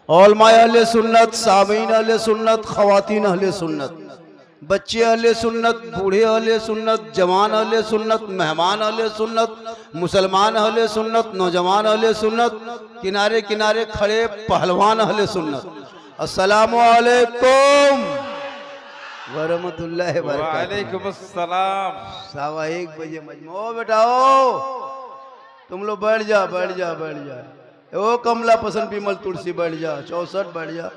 औलमाए अहले सुन्नत, सामीन अहले सुन्नत, खवातीन अहले सुन्नत, बच्चे अहले सुन्नत, बूढ़े अहले सुन्नत, जवान अहले सुन्नत, मेहमान अहले सुन्नत, मुसलमान अहले सुन्नत, नौजवान अहले सुन्नत, किनारे किनारे खड़े पहलवान अहले सुन्नत, अस्सलामु अलैकुम वरहमतुल्लाहि वबरकातुहू। वालेकुम अस्सलाम। 1:15 बजे मजमो बेटाओ, तुम लोग बैठ जा बैठ जा बैठ जा। ओ कमला पसंद विमल तुलसी बैठ जा, 64 बैठ जा।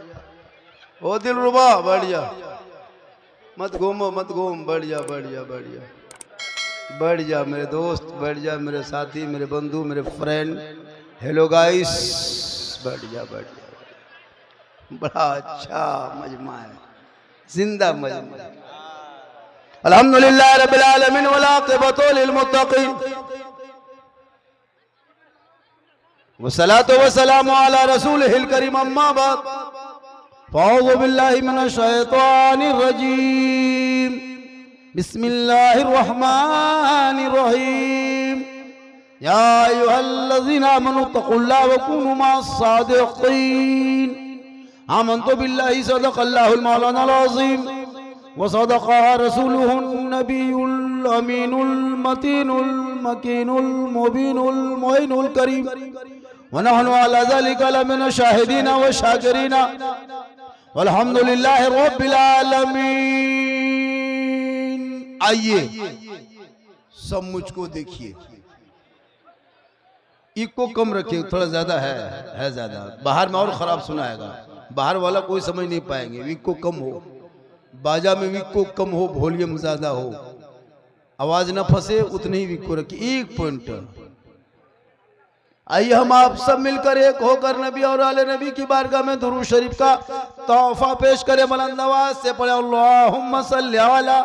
ओ दिलरुबा बैठ जा, मत घूमो मत घूम, बैठ जा बैठ जा बैठ जा बैठ जा मेरे दोस्त, बैठ जा मेरे साथी, मेरे बंधु, मेरे फ्रेंड। हेलो गाइस, बैठ जा बैठ जा। बड़ा अच्छा मजमा है, जिंदा मजमा। अल्हम्दुलिल्लाह रब्बिल आलमीन वल आक़िबतु लिल मुत्तक़ीन वस्सलातु वस्सलामु अला रसूलिहिल करीम, अम्मा बाद फ़अऊज़ु बिल्लाहि मिनश शैतानिर रजीम, बिस्मिल्लाहिर रहमानिर रहीम। या अय्युहल्लज़ीना आमनू तक़ुल्लाह व कूनू मअस सादिक़ीन। आमन्तु बिल्लाहि सदक़ल्लाहुल मौलानाल अज़ीम व सदक़ा रसूलुहुन नबियुल अमीनुल मतीनुल मकीनुल मुबीनुल मुइनुल करीम व नहनु अला ज़ालिका लमिन शाहिदीन व शाकिरीन वल्हम्दुलिल्लाहि रब्बिल आलमीन। आइए सब मुझको देखिए, इको कम रखिए, थोड़ा ज्यादा है ज्यादा। बाहर में और खराब सुनाएगा, बाहर वाला कोई समझ नहीं पाएंगे। विको कम हो, बाजा में विको कम हो, वॉल्यूम ज्यादा हो, आवाज ना फंसे, उतने ही विको रखिए। 1 पॉइंट। आइए हम आप सब मिलकर एक होकर नबी और आले नबी की बारगाह में दुरूद शरीफ का तोहफा पेश करें। बुलंद आवाज से पढ़े अल्लाहुम्मा सल्ली अला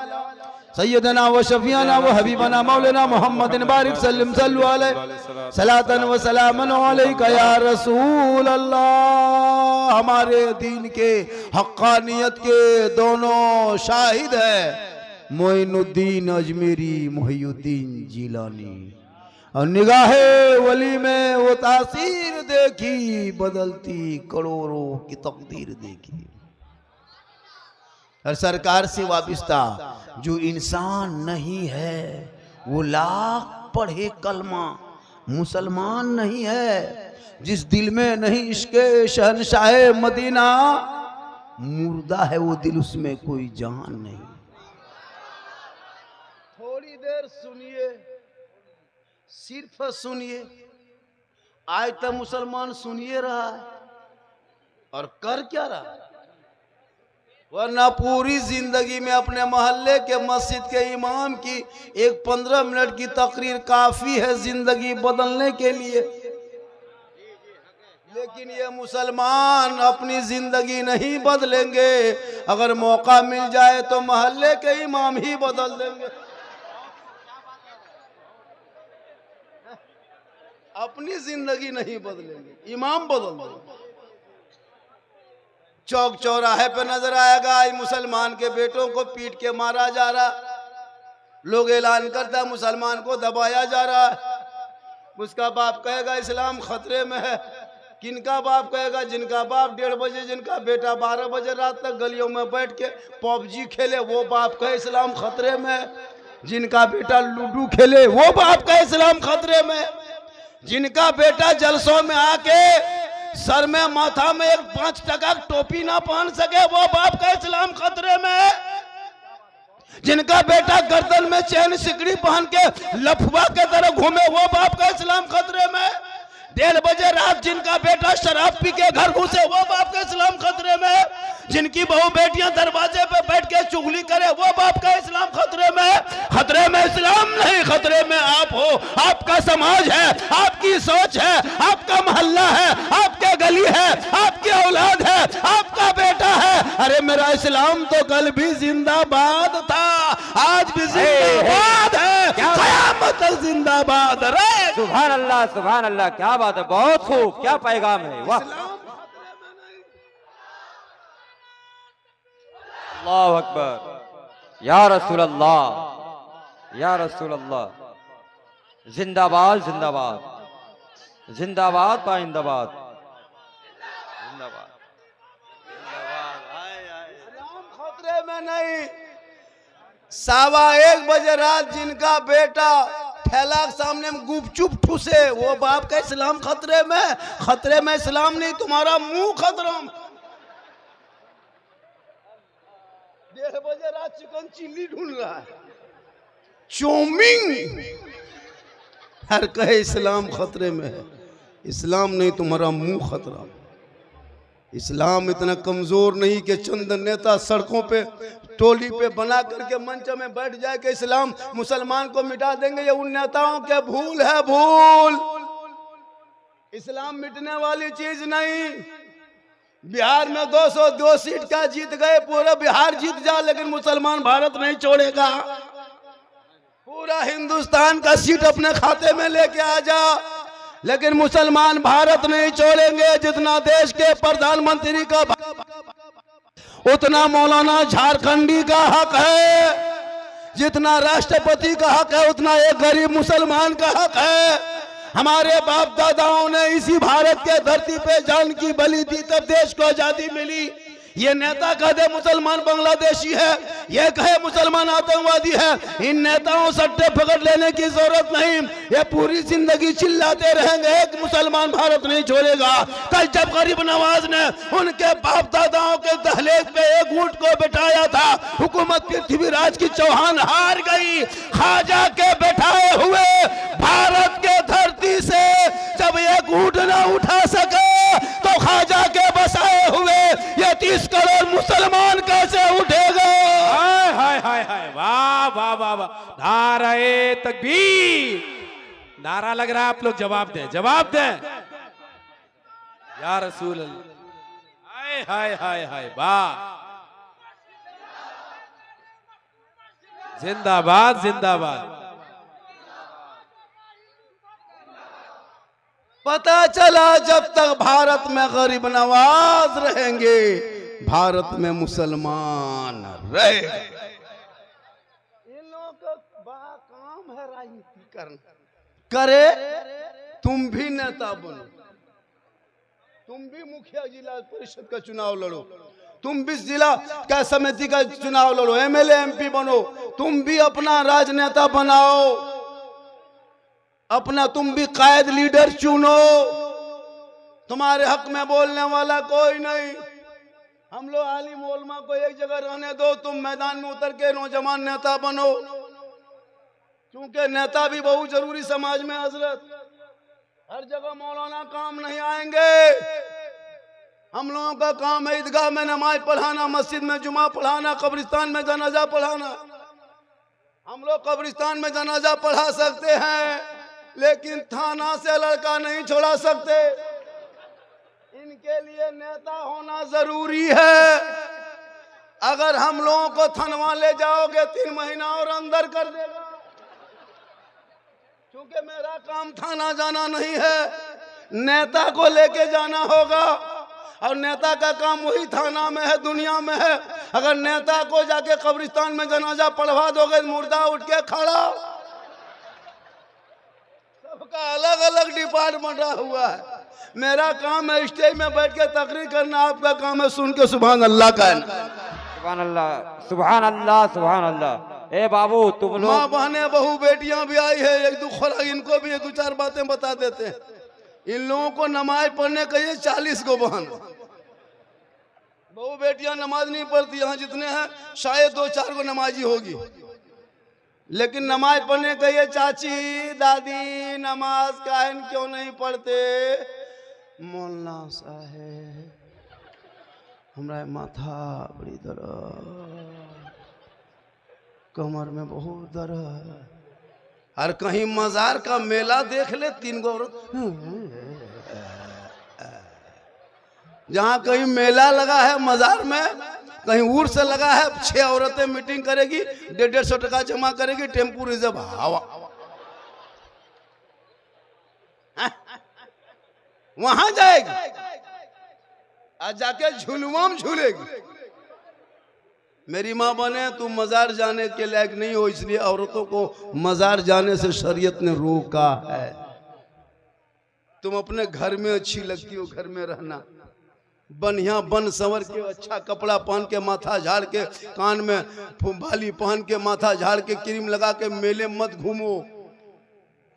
सय्यदना व शफीअना व हबीबना मौलाना मुहम्मदिन बारिक सल्लम सल्लु अलैहि सलातन व सलामन अलैका या रसूल अल्लाह। हमारे दीन के हक्कानियत के दोनों शाहिद है, मोइनुद्दीन अजमेरी, मोहिउद्दीन जिलानी। और निगाहे वली में वो तासीर देखी, बदलती करोड़ों की तकदीर देखी। और सरकार से वाबिस्ता जो इंसान नहीं है वो लाख पढ़े कलमा मुसलमान नहीं है। जिस दिल में नहीं इश्क़े शहनशाह मदीना, मुर्दा है वो दिल, उसमें कोई जान नहीं। थोड़ी देर सुनिए, सिर्फ सुनिए। आज तक मुसलमान सुनिए रहा है और कर क्या रहा है, वरना पूरी जिंदगी में अपने मोहल्ले के मस्जिद के इमाम की एक 15 मिनट की तकरीर काफी है जिंदगी बदलने के लिए। लेकिन ये मुसलमान अपनी जिंदगी नहीं बदलेंगे, अगर मौका मिल जाए तो मोहल्ले के इमाम ही बदल देंगे। अपनी जिंदगी नहीं बदलेंगे, इमाम बदल देंगे। चौक चौराहे पे नजर आएगा मुसलमान के बेटों को पीट के मारा जा रहा, लोग ऐलान करता है मुसलमान को दबाया जा रहा है। उसका बाप कहेगा इस्लाम खतरे में है। किनका बाप कहेगा? जिनका बाप 1:30 बजे, जिनका बेटा 12 बजे रात तक गलियों में बैठ के पबजी खेले, वो बाप कहे इस्लाम खतरे में है। जिनका बेटा लूडो खेले, वो बाप कहे इस्लाम खतरे में है। जिनका बेटा जलसों में आके सर में माथा में एक 5 टका टोपी ना पहन सके, वो बाप का इस्लाम खतरे में है। जिनका बेटा गर्दन में चैन सिकड़ी पहन के लफुआ के तरह घूमे, वो बाप का इस्लाम खतरे में है। 1:30 बजे रात जिनका बेटा शराब पी के घर घुसे, वो बाप का इस्लाम खतरे में है। जिनकी बहू बेटियां दरवाजे पे बैठ के चुगली करे, वो बाप का इस्लाम खतरे में है। खतरे में इस्लाम नहीं, खतरे में आप हो, आपका समाज है, आपकी सोच है, आपका मोहल्ला है, आपके गली है, आपकी औलाद है, आपका बेटा है। अरे मेरा इस्लाम तो कल भी जिंदाबाद था, आज भी जिंदाबाद है, क़यामत तक जिंदाबाद रहे। सुभान अल्लाह, क्या बात है, बहुत खूब, क्या पैगाम है, वाह। अल्लाहु अकबर, या रसूल अल्लाह, या रसूल अल्लाह। जिंदाबाद जिंदाबाद, जिंदाबाद पाइंदाबाद, जिंदाबाद इस्लाम खतरे में नहीं। 1:15 बजे रात जिनका बेटा ठेला के सामने में गुपचुप ठूसे, वो बाप का इस्लाम खतरे में? खतरे में इस्लाम नहीं, तुम्हारा मुंह खतरा में। 1:30 बजे रात चिकन चिल्ली ढूंढ रहा है, चौमिंग, हर कहे इस्लाम खतरे में है। इस्लाम नहीं, तुम्हारा मुंह खतरा में। इस्लाम इतना कमजोर नहीं कि चंद नेता सड़कों पे टोली पे बना करके मंच में बैठ जाए कि इस्लाम मुसलमान को मिटा देंगे। ये उन नेताओं के भूल है, भूल। इस्लाम मिटने वाली चीज नहीं। बिहार में 202 सीट का जीत गए, पूरा बिहार जीत जा, लेकिन मुसलमान भारत नहीं छोड़ेगा। पूरा हिंदुस्तान का सीट अपने खाते में लेके आ जा, लेकिन मुसलमान भारत नहीं छोड़ेंगे। जितना देश के प्रधानमंत्री का उतना मौलाना झारखंडी का हक है, जितना राष्ट्रपति का हक है उतना एक गरीब मुसलमान का हक है। हमारे बाप दादाओं ने इसी भारत के धरती पे जान की बलि दी, तब देश को आजादी मिली। ये नेता कहे मुसलमान बांग्लादेशी है, ये कहे मुसलमान आतंकवादी है, इन नेताओं सट्टे पकड़ लेने की जरूरत नहीं। ये पूरी जिंदगी चिल्लाते रहेंगे एक मुसलमान भारत नहीं छोड़ेगा। कल जब गरीब नवाज ने उनके बाप दादाओं के दहलीज पे एक ऊंट को बिठाया था, हुकूमत पृथ्वीराज की चौहान हार गई। खाजा के बैठाए हुए भारत के धरती से जब एक ऊंट न उठा सके तो खाजा के बसाए हुए ये 30 करोड़ मुसलमान कैसे उठेगा? हाय हाय हाय हाय, वाह वाह वाह वाह, नारे तकबीर, नारा लग रहा है। आप लोग जवाब दें, जवाब दें या रसूल अल्लाह। हाय हाय हाय हाय, वाह, जिंदाबाद जिंदाबाद। पता चला जब तक भारत में गरीब नवाज रहेंगे, भारत में मुसलमान रहे। इन लोगों का बड़ा काम है राजनीति करना। करे, तुम भी नेता बनो, तुम भी मुखिया जिला परिषद का चुनाव लड़ो, तुम भी जिला का समिति का चुनाव लड़ो, एमएलए एमपी बनो, तुम भी अपना राजनेता बनाओ, अपना तुम भी कायद लीडर चुनो। तुम्हारे हक में बोलने वाला कोई नहीं। हम लोग आलिम उलमा को एक जगह रहने दो, तुम मैदान में उतर के नौजवान नेता बनो, क्योंकि नेता भी बहुत जरूरी समाज में। हजरत, हर जगह मौलाना काम नहीं आएंगे। हम लोगों का काम है ईदगाह में नमाज पढ़ाना, मस्जिद में जुमा पढ़ाना, कब्रिस्तान में जनाजा पढ़ाना। हम लोग कब्रिस्तान में जनाजा पढ़ा सकते हैं, लेकिन थाना से लड़का नहीं छोड़ा सकते। इनके लिए नेता होना जरूरी है। अगर हम लोगों को थनवा ले जाओगे 3 महीना और अंदर कर देगा, क्योंकि मेरा काम थाना जाना नहीं है, नेता को लेके जाना होगा। और नेता का काम वही थाना में है, दुनिया में है। अगर नेता को जाके कब्रिस्तान में जनाजा पढ़वा दोगे, मुर्दा उठ के खड़ा। सबका अलग अलग डिपार्टमेंट हुआ है। मेरा काम है स्टेज में बैठ के तकरीर करना, आपका काम है सुन के सुभान अल्लाह कहना। सुभान अल्लाह सुभान अल्लाह सुभान अल्लाह। ए बाबू तुम लोग, माँ बहने बहू बेटियां भी आई है, एक दो खुराक इनको भी 2-4 बातें बता देते हैं। इन लोगों को नमाज पढ़ने कहिए 40 को बहन। बहू बेटियां नमाज नहीं पढ़ती, यहाँ जितने हैं शायद 2-4 को नमाजी होगी, लेकिन नमाज पढ़ने कहिए चाची दादी नमाज काहे क्यों नहीं पढ़ते? मौलाना साहेब हमारा माथा बड़ी दर्द, कमर में बहुत दर्द। और कहीं मजार का मेला देख ले, 3 गो औरत, जहाँ कहीं मेला लगा है मजार में, कहीं उर्स लगा है, 6 औरतें मीटिंग करेगी, 150 टका जमा करेगी, टेम्पू रिजर्व हवा, वहां जाएगी और जाके झुलुआ में झूलेगी। मेरी माँ बने, तुम मजार जाने के लायक नहीं हो, इसलिए औरतों को मजार जाने से शरीयत ने रोका है। तुम अपने घर में अच्छी लगती हो, घर में रहना। बढ़िया बन संवर के अच्छा कपड़ा पहन के माथा झाड़ के कान में बाली पहन के माथा झाड़ के क्रीम लगा के मेले मत घूमो,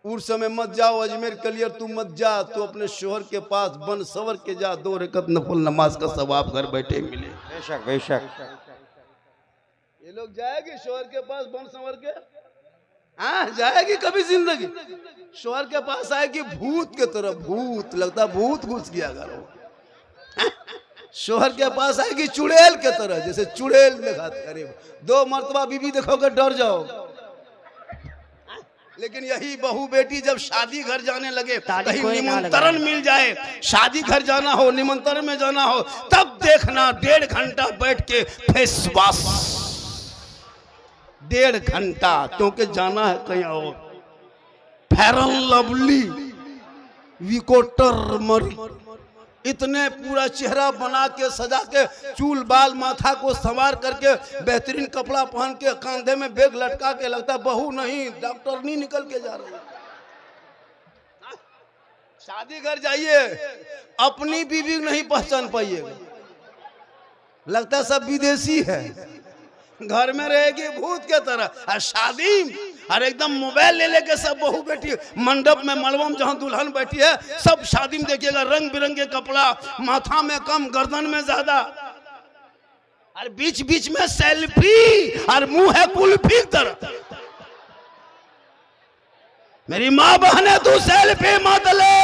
उस समय मत जाओ, अजमेर कलियर तू मत जा, तू अपने शोहर के पास बन संवर के जा, 2 रकत नफल नमाज का सवाब घर बैठे मिले। बेशक बेशक। ये लोग जाएगी शोहर के पास बन संवर के? हाँ जाएगी कभी जिंदगी? शोहर के पास आएगी भूत के तरह, भूत लगता भूत घुस गया घर। शोहर के पास आएगी चुड़ैल के तरह, जैसे चुड़ैल देखा। अरे 2 मर्तबा बीबी देखोगे डर जाओ। लेकिन यही बहू बेटी जब शादी घर जाने लगे, कहीं निमंत्रण मिल जाए, शादी घर जाना हो, निमंत्रण में जाना हो, तब देखना 1.5 घंटा बैठ के फेस वॉश, 1.5 घंटा, क्योंकि जाना है कहीं और। फेरन लवली, विकोटर मरी, इतने पूरा चेहरा बना के सजा के, चूल बाल माथा को संवार करके, बेहतरीन कपड़ा पहन के, कंधे में बैग लटका के, लगता बहू नहीं डॉक्टर नहीं निकल के जा रही। शादी घर जाइए, अपनी बीवी नहीं पहचान पाइएगा, लगता सब विदेशी है। घर में रहेगी भूत के तरह, और शादी और एकदम मोबाइल ले लेके सब बहू बेटी मंडप में, मलबम जहां दुल्हन बैठी है, सब शादी में देखिएगा रंग बिरंगे कपड़ा, माथा में कम गर्दन में ज्यादा, और बीच बीच में सेल्फी, और मुंह है कुल्फी तरह। मेरी माँ बहने तू सेल्फी मत ले।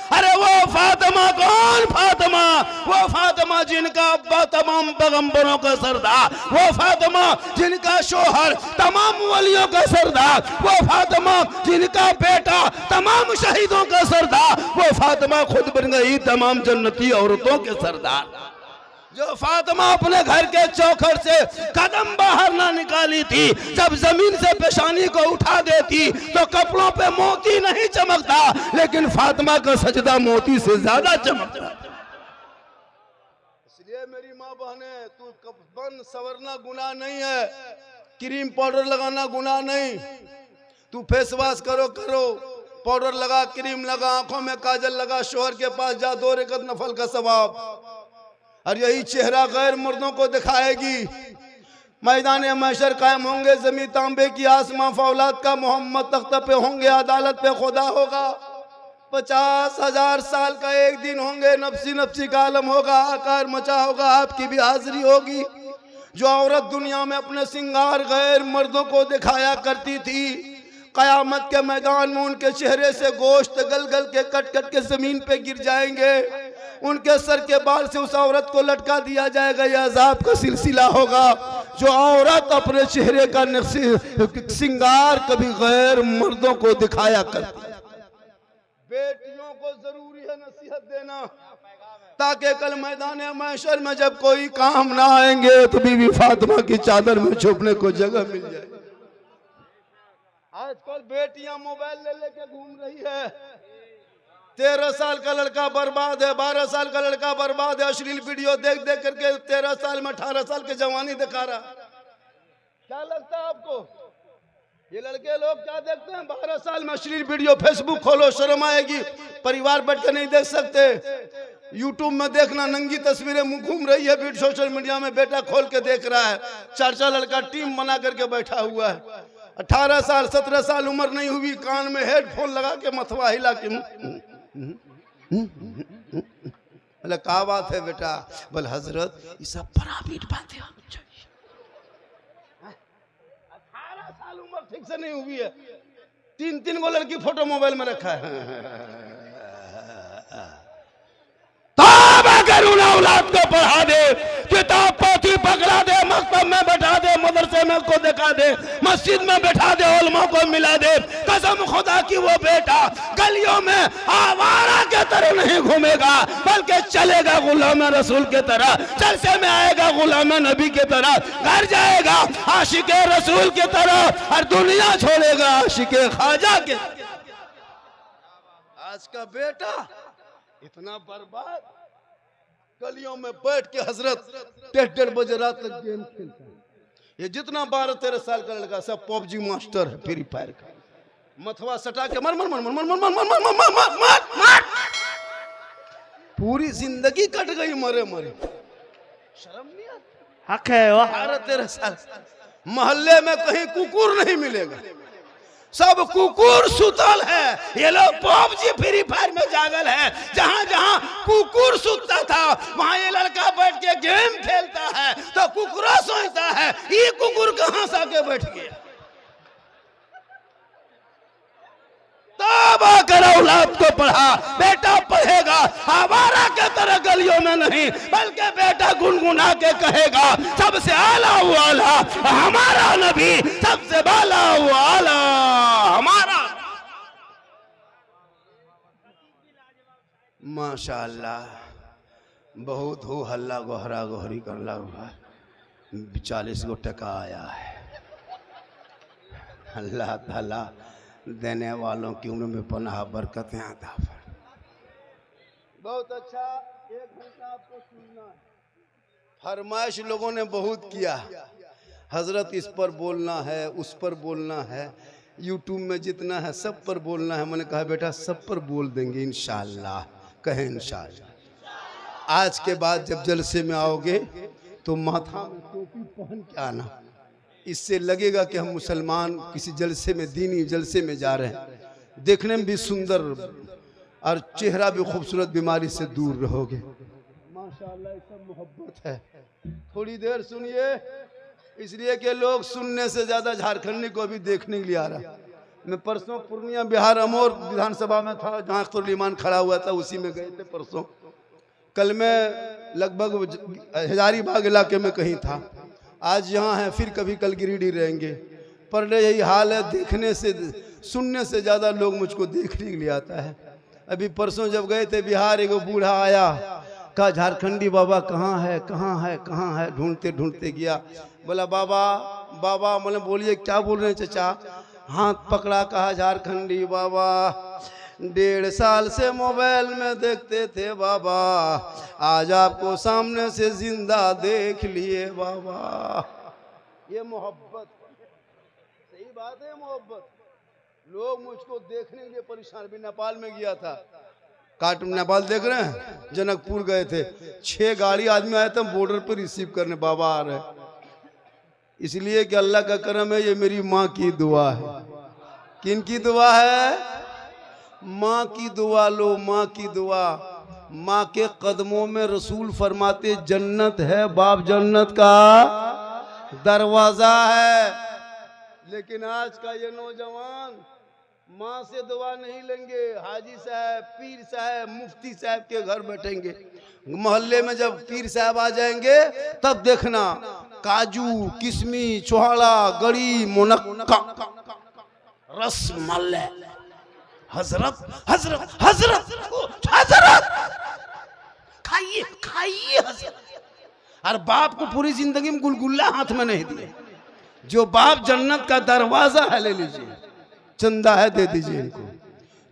अरे वो फातिमा कौन फातिमा? वो फातिमा जिनका अब्बा तमाम पैगंबरों का सरदार, वो फातिमा जिनका शोहर तमाम वलियों का सरदार, वो फातिमा जिनका बेटा तमाम शहीदों का सरदार, वो फातिमा खुद बन गई तमाम जन्नती औरतों के सरदार। जो फातिमा अपने घर के चौखट से कदम बाहर ना निकाली थी, जब जमीन से पेशानी को उठा देती तो कपड़ों पे मोती नहीं चमकता, लेकिन फातिमा का सजदा मोती से ज्यादा चमकता। इसलिए मेरी माँ बहने, तू बन संवरना गुनाह नहीं है, क्रीम पाउडर लगाना गुनाह नहीं, तू फेस वॉश करो, पाउडर लगा, क्रीम लगा, आंखों में काजल लगा, शोहर के पास जा, 2 रकत नफल का सवाब। और यही चेहरा गैर मर्दों को दिखाएगी। मैदान महशर कायम होंगे, जमीन तांबे की, आसमां फौलाद का, मोहम्मद तख्त पे होंगे, अदालत पे खुदा होगा। 50,000 साल का एक दिन होंगे, नफ्सी नफ्सी का आलम होगा, आकार मचा होगा, आपकी भी हाजिरी होगी। जो औरत दुनिया में अपने सिंगार गैर मर्दों को दिखाया करती थी, कयामत के मैदान में उनके चेहरे से गोश्त गल गल के कट कट के जमीन पे गिर जाएंगे, उनके सर के बाल से उस औरत को लटका दिया जाएगा। यह अजाब का सिलसिला होगा। जो औरत अपने चेहरे का सिंगार कभी गैर मर्दों को दिखाया करती। बेटियों को जरूरी है नसीहत देना, ताकि कल मैदान महशर में जब कोई काम ना आएंगे तो बीबी फातिमा की चादर में छुपने को जगह मिल जाए। आजकल बेटियां मोबाइल ले लेके घूम रही है। 13 साल का लड़का बर्बाद है, 12 साल का लड़का बर्बाद है, अश्लील वीडियो देख देख करके 13 साल में 18 साल की जवानी दिखा रहा। क्या लगता है आपको ये लड़के लोग क्या देखते हैं? 12 साल में अश्लील वीडियो, फेसबुक खोलो शर्म आएगी, परिवार बैठ के नहीं देख सकते। यूट्यूब में देखना, नंगी तस्वीरें घूम रही है, सोशल मीडिया में बेटा खोल के देख रहा है। 4 लड़का टीम बना करके बैठा हुआ है। 18 साल 17 साल उम्र नहीं हुई, कान में हेडफोन लगा के मथवा हिला के बोले क्या बात है बेटा? बोले हजरत ये सब प्राइवेट बातें होनी चाहिए। 18 साल उम्र ठीक से नहीं हुई है, 3 गो लड़की फोटो मोबाइल में रखा है। अगर उन औलाद को पढ़ा दे, किताब पोथी पकड़ा दे, मकतब में बैठा दे, मदरसे में को दिखा दे, मस्जिद में बैठा दे, उलमा को मिला दे, कसम खुदा की वो बेटा गलियों में आवारा के तरह नहीं घूमेगा, बल्कि चलेगा गुलाम रसूल के तरह, जलसे में आएगा गुलाम नबी के तरह, घर जाएगा आशिक रसूल के तरह, और दुनिया छोड़ेगा आशिक ख्वाजा के। आज का बेटा इतना बर्बाद, गलियों में बैठ के हजरत 1:30 बजे रात तक गेम खेलता है। ये जितना 12-13 साल का लड़का सब पबजी मास्टर है, फ्री फायर का, मथवा सटा के मर मर मर मर मर मर मर मर मर मर मर मर। पूरी जिंदगी कट गई मरे मरे, शर्म नहीं आती? हक है वाह। 12-13 साल मोहल्ले में कहीं कुकुर नहीं मिलेगा, सब कुकुर सुतल है। ये लोग पबजी फ्री फायर में जागल है, जहां जहां कुकुर सुतता था वहां ये लड़का बैठ के गेम खेलता है, तो कुकुरा सोचता है ये कुकुर कहां से आके बैठ गया। तब आकर औलाद को पढ़ा, बेटा पढ़ेगा आवारा के तरह गलियों में नहीं, बल्कि बेटा गुनगुना के कहेगा सबसे आला वाला हमारा नबी, सबसे बाला वाला हमारा। माशाअल्लाह, बहुत हो हल्ला गोहरा गोहरी करला हुआ, 40 गो टका आया है। अल्लाह ताला देने वालों की उम्र में पनाह बरकतें आता फरमाए। बहुत अच्छा, 1 घंटा आपको सुनना है। फरमाइश लोगों ने बहुत किया, हजरत इस पर बोलना है, उस पर बोलना है, यूट्यूब में जितना है सब पर बोलना है। मैंने कहा बेटा सब पर बोल देंगे इंशाअल्लाह, कहें इंशाअल्लाह। आज के बाद जब जलसे में आओगे तो माथा में टोपी पहन के आना, इससे लगेगा कि हम मुसलमान किसी जलसे में, दीनी जलसे में जा रहे हैं। देखने में भी सुंदर और चेहरा भी खूबसूरत, बीमारी से दूर रहोगे। माशाअल्लाह, सब मोहब्बत है। थोड़ी देर सुनिए, इसलिए कि लोग सुनने से ज्यादा झारखंडी को अभी देखने के लिए आ रहा। मैं परसों पूर्णिया बिहार अमोर विधानसभा में था, जहाँ अख्तर ईमान खड़ा हुआ था, उसी में गए थे परसों। कल मैं लगभग हजारीबाग इलाके में कहीं था, आज यहाँ है, फिर कभी कल गिरिडीह रहेंगे। पर यही हाल है, देखने से सुनने से ज़्यादा लोग मुझको देखने के लिए आता है। अभी परसों जब गए थे बिहार, एक बूढ़ा आया, कहा झारखंडी बाबा कहाँ है, कहाँ है, कहाँ है, ढूंढते ढूंढते गया। बोला बाबा बाबा, मतलब बोलिए क्या बोल रहे हैं चचा? हाथ पकड़ा, कहा झारखंडी बाबा, 1.5 साल से मोबाइल में देखते थे बाबा, आज आपको सामने से जिंदा देख लिए बाबा। ये मोहब्बत, सही बात है मोहब्बत। लोग मुझको देखने के लिए परेशान। भी नेपाल में गया था, नेपाल देख रहे हैं, जनकपुर गए थे, 6 गाड़ी आदमी आए थे बॉर्डर पर रिसीव करने, बाबा आ रहे। इसलिए कि अल्लाह का करम है, ये मेरी माँ की दुआ है। किन की दुआ है? माँ की दुआ लो, माँ की दुआ। माँ के कदमों में रसूल फरमाते जन्नत है, बाप जन्नत का दरवाजा है। लेकिन आज का ये नौजवान माँ से दुआ नहीं लेंगे, हाजी साहब, पीर साहब, मुफ्ती साहब के घर बैठेंगे। मोहल्ले में जब पीर साहब आ जाएंगे तब देखना, काजू, किशमी, चोहाड़ा, गड़ी, मुनक्का, रसमलाई, हजरत हजरत हजरत हजरत, खाइए खाइए हजरत। और बाप को पूरी जिंदगी में गुलगुल्ला हाथ में नहीं दिए। जो बाप जन्नत का दरवाजा है, ले लीजिए, चंदा है दे दीजिए इनको।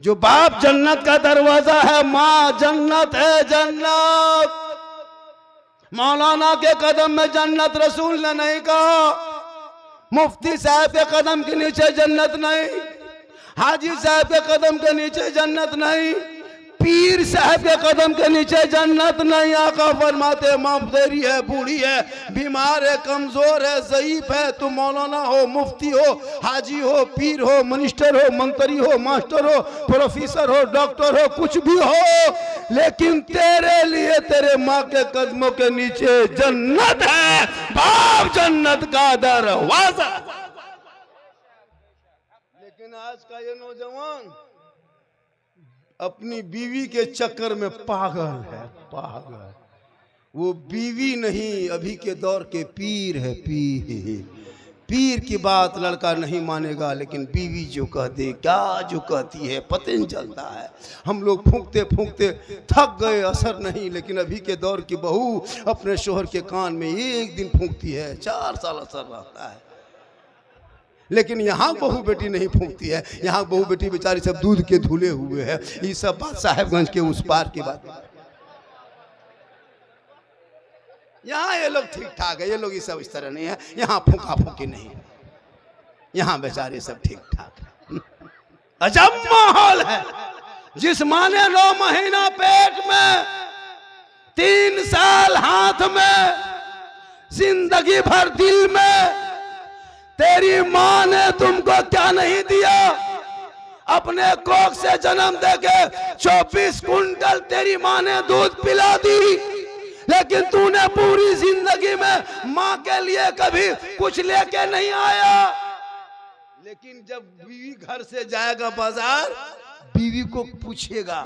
जो बाप जन्नत का दरवाजा है, माँ जन्नत है, जन्नत। मौलाना के कदम में जन्नत रसूल ने नहीं कहा, मुफ्ती साहब के कदम के नीचे जन्नत नहीं, हाजी साहब के कदम के नीचे जन्नत नहीं, पीर साहब के कदम के नीचे जन्नत नहीं। आका फरमाते माँ तेरी है, बूढ़ी है, बीमार है, कमजोर है, ज़ईफ है, तुम मौलाना हो, मुफ्ती हो, हाजी हो, पीर हो, मिनिस्टर हो, मंत्री हो, मास्टर हो, प्रोफेसर हो, डॉक्टर हो, कुछ भी हो, लेकिन तेरे लिए तेरे माँ के कदमों के नीचे जन्नत है, बाप जन्नत का दरवाजा। लेकिन आज का ये नौजवान अपनी बीवी के चक्कर में पागल है, पागल। वो बीवी नहीं, अभी के दौर के पीर है, पीर। पीर की बात लड़का नहीं मानेगा, लेकिन बीवी जो कह दे, क्या जो कहती है पता नहीं चलता है। हम लोग फूंकते फूंकते थक गए, असर नहीं। लेकिन अभी के दौर की बहू अपने शोहर के कान में 1 दिन फूंकती है, 4 साल असर रहता है। लेकिन यहाँ बहू बेटी नहीं फूंकती है। यहाँ बहू बेटी बेचारी सब दूध के धुले हुए हैं। ये सब बात साहेबगंज के उस पार की बात। यहाँ ये लोग ठीक ठाक है, ये लोग ये सब इस तरह नहीं है। यहाँ फूंका फूंकी नहीं, यहाँ बेचारे सब ठीक ठाक है। अजब माहौल है। जिस माँ ने 9 महीना पेट में 3 साल हाथ में, जिंदगी भर दिल में। तेरी माँ ने तुमको क्या नहीं दिया? अपने कोख से जन्म देके 24 कुंटल तेरी माँ ने दूध पिला दी, लेकिन तूने पूरी जिंदगी में माँ के लिए कभी कुछ लेके नहीं आया। लेकिन जब बीवी घर से जाएगा बाजार, बीवी को पूछेगा,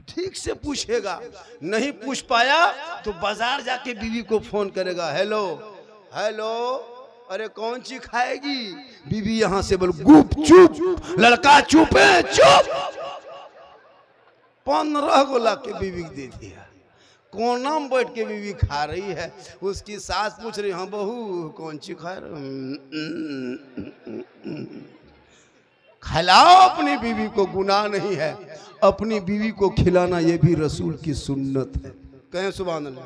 ठीक से पूछेगा। नहीं पूछ पाया तो बाजार जाके बीवी को फोन करेगा, हेलो हेलो, अरे कौन सी खाएगी? बीवी यहां से बोल, गुप चुप, लड़का चुप है, चुप। 15 गोला के बीवी दे दिया। कोना में बैठ के बीवी खा रही है। उसकी सास पूछ रही, हाँ बहू कौन सी खा रही? खिलाओ अपनी बीवी को, गुनाह नहीं है। अपनी बीवी को खिलाना ये भी रसूल की सुन्नत है। कहें सुभान अल्लाह।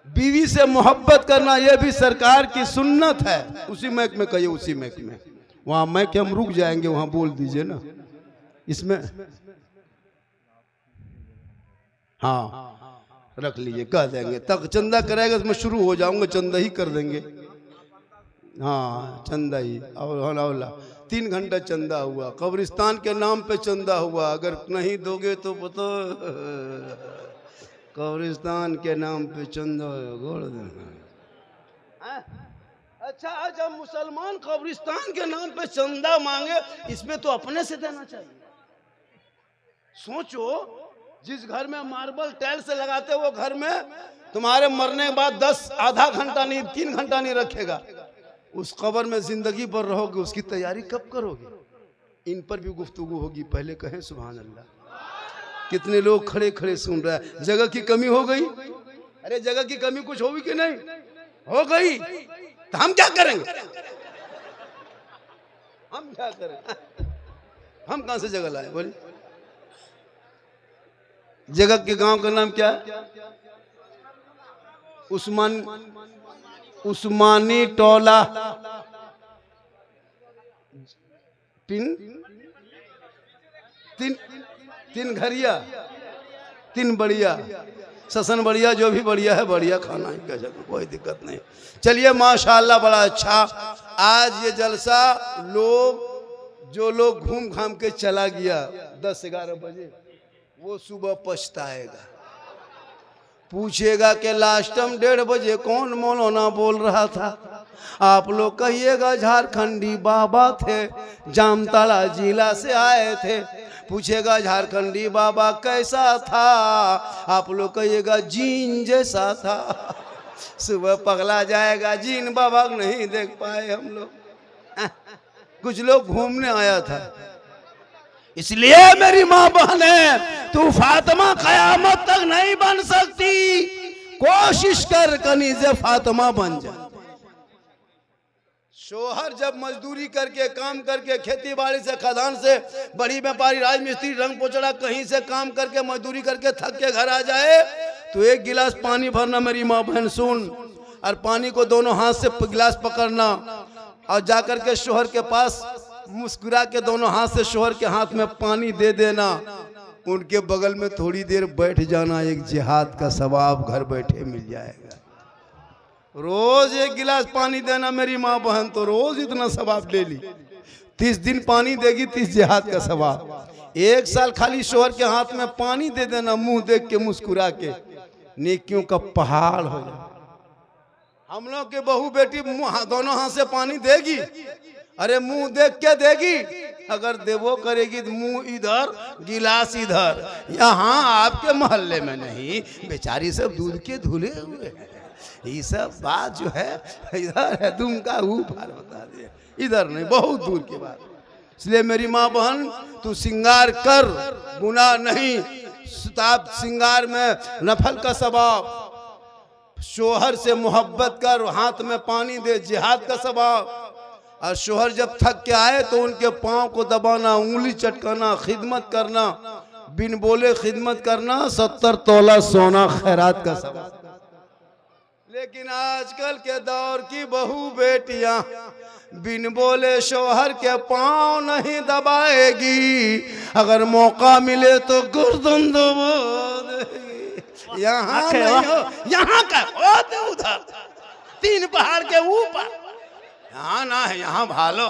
बीवी से मोहब्बत करना यह भी सरकार की सुन्नत है। उसी मैक में कहिए, उसी मैक में। वहां मैक हम रुक जाएंगे, वहां बोल दीजिए ना। इसमें हाँ रख लीजिए, कह देंगे तक चंदा करेगा तो मैं शुरू हो जाऊंगा, चंदा ही कर देंगे। हाँ चंदा ही, और 3 घंटा चंदा हुआ, कब्रिस्तान के नाम पे चंदा हुआ। अगर नहीं दोगे तो पता, कब्रिस्तान के नाम पे चंदा गोड़ देना। अच्छा, जब मुसलमान कब्रिस्तान के नाम पे चंदा मांगे, इसमें तो अपने से देना चाहिए। सोचो, जिस घर में मार्बल टाइल से लगाते वो घर में तुम्हारे मरने के बाद 10 आधा घंटा नहीं 3 घंटा नहीं रखेगा। उस कब्र में जिंदगी भर रहोगे, उसकी तैयारी कब करोगे? इन पर भी गुफ्तगू होगी। पहले कहें सुभान अल्लाह। कितने लोग खड़े खड़े सुन रहे हैं। जगह की कमी हो गई? अरे जगह की कमी कुछ होगी कि नहीं? हो गई तो हम क्या करेंगे? हम क्या करें? हम कहां से जगह लाए? बोलिए। जगह के गांव का नाम क्या है? उस्मानी टोला तीन घरिया, 3 बढ़िया, ससन बढ़िया, जो भी बढ़िया है बढ़िया खाना है, गजब, कोई दिक्कत नहीं। चलिए माशाल्लाह, बड़ा अच्छा। आज ये जलसा जो लोग घूम घाम के चला गया 10-11 बजे, वो सुबह पछताएगा। पूछेगा कि लास्टम 1:30 बजे कौन मौलाना बोल रहा था? आप लोग कहिएगा झारखंडी बाबा थे, जामताड़ा जिला से आए थे। पूछेगा झारखंडी बाबा कैसा था? आप लोग कहिएगा जीन जैसा था। सुबह पगला जाएगा, जीन बाबा नहीं देख पाए हम लोग। कुछ लोग घूमने आया था। इसलिए मेरी माँ बहने, तू फातिमा कयामत तक नहीं बन सकती। कोशिश कर कनीज़े फातिमा बन जा। शोहर जब मजदूरी करके काम करके खेती बाड़ी से खदान से बड़ी व्यापारी राजमिस्त्री रंग पोचड़ा कहीं से काम करके मजदूरी करके थक के घर आ जाए तो 1 गिलास पानी भरना मेरी माँ बहन सुन, और पानी को दोनों हाथ से गिलास पकड़ना और जाकर के शोहर के पास मुस्कुरा के दोनों हाथ से शोहर के हाथ में पानी दे देना। उनके बगल में थोड़ी देर बैठ जाना, एक जिहाद का सवाब घर बैठे मिल जाएगा। रोज 1 गिलास पानी देना मेरी माँ बहन, तो रोज इतना सवाब ले ली। 30 दिन पानी देगी, 30 जिहाद का सवाब। 1 साल खाली शोहर के हाथ में पानी दे देना, मुंह देख के मुस्कुरा के, नेकियों का पहाड़ हो जाए। हम लोग के बहू बेटी दोनों हाथ से पानी देगी, अरे मुंह देख के देगी। अगर देवो करेगी तो मुंह इधर गिलास इधर। यहाँ आपके मोहल्ले में नहीं, बेचारी सब दूध के धुले हुए हैं। ये सब बात जो है इधर है, तुम का ऊपर बता दे, इधर नहीं, बहुत दूर की बात। इसलिए मेरी माँ बहन, तू श्रृंगार कर, गुनाह नहीं। सुताब श्रृंगार में नफल का सवाब। शोहर से मोहब्बत कर, हाथ में पानी दे, जिहाद का सवाब। और शोहर जब थक के आए तो उनके पाँव को दबाना, उंगली चटकाना, खिदमत करना, बिन बोले खिदमत करना, 70 तोला सोना खैरात का सवाब। लेकिन आजकल के दौर की बहू बेटियां बिन बोले शोहर के पाँव नहीं दबाएगी, अगर मौका मिले तो गर्दन दबा देगी। यहाँ नहीं हो, यहाँ का हो तो उधर 3 पहाड़ के ऊपर, यहाँ ना है, यहाँ भालो,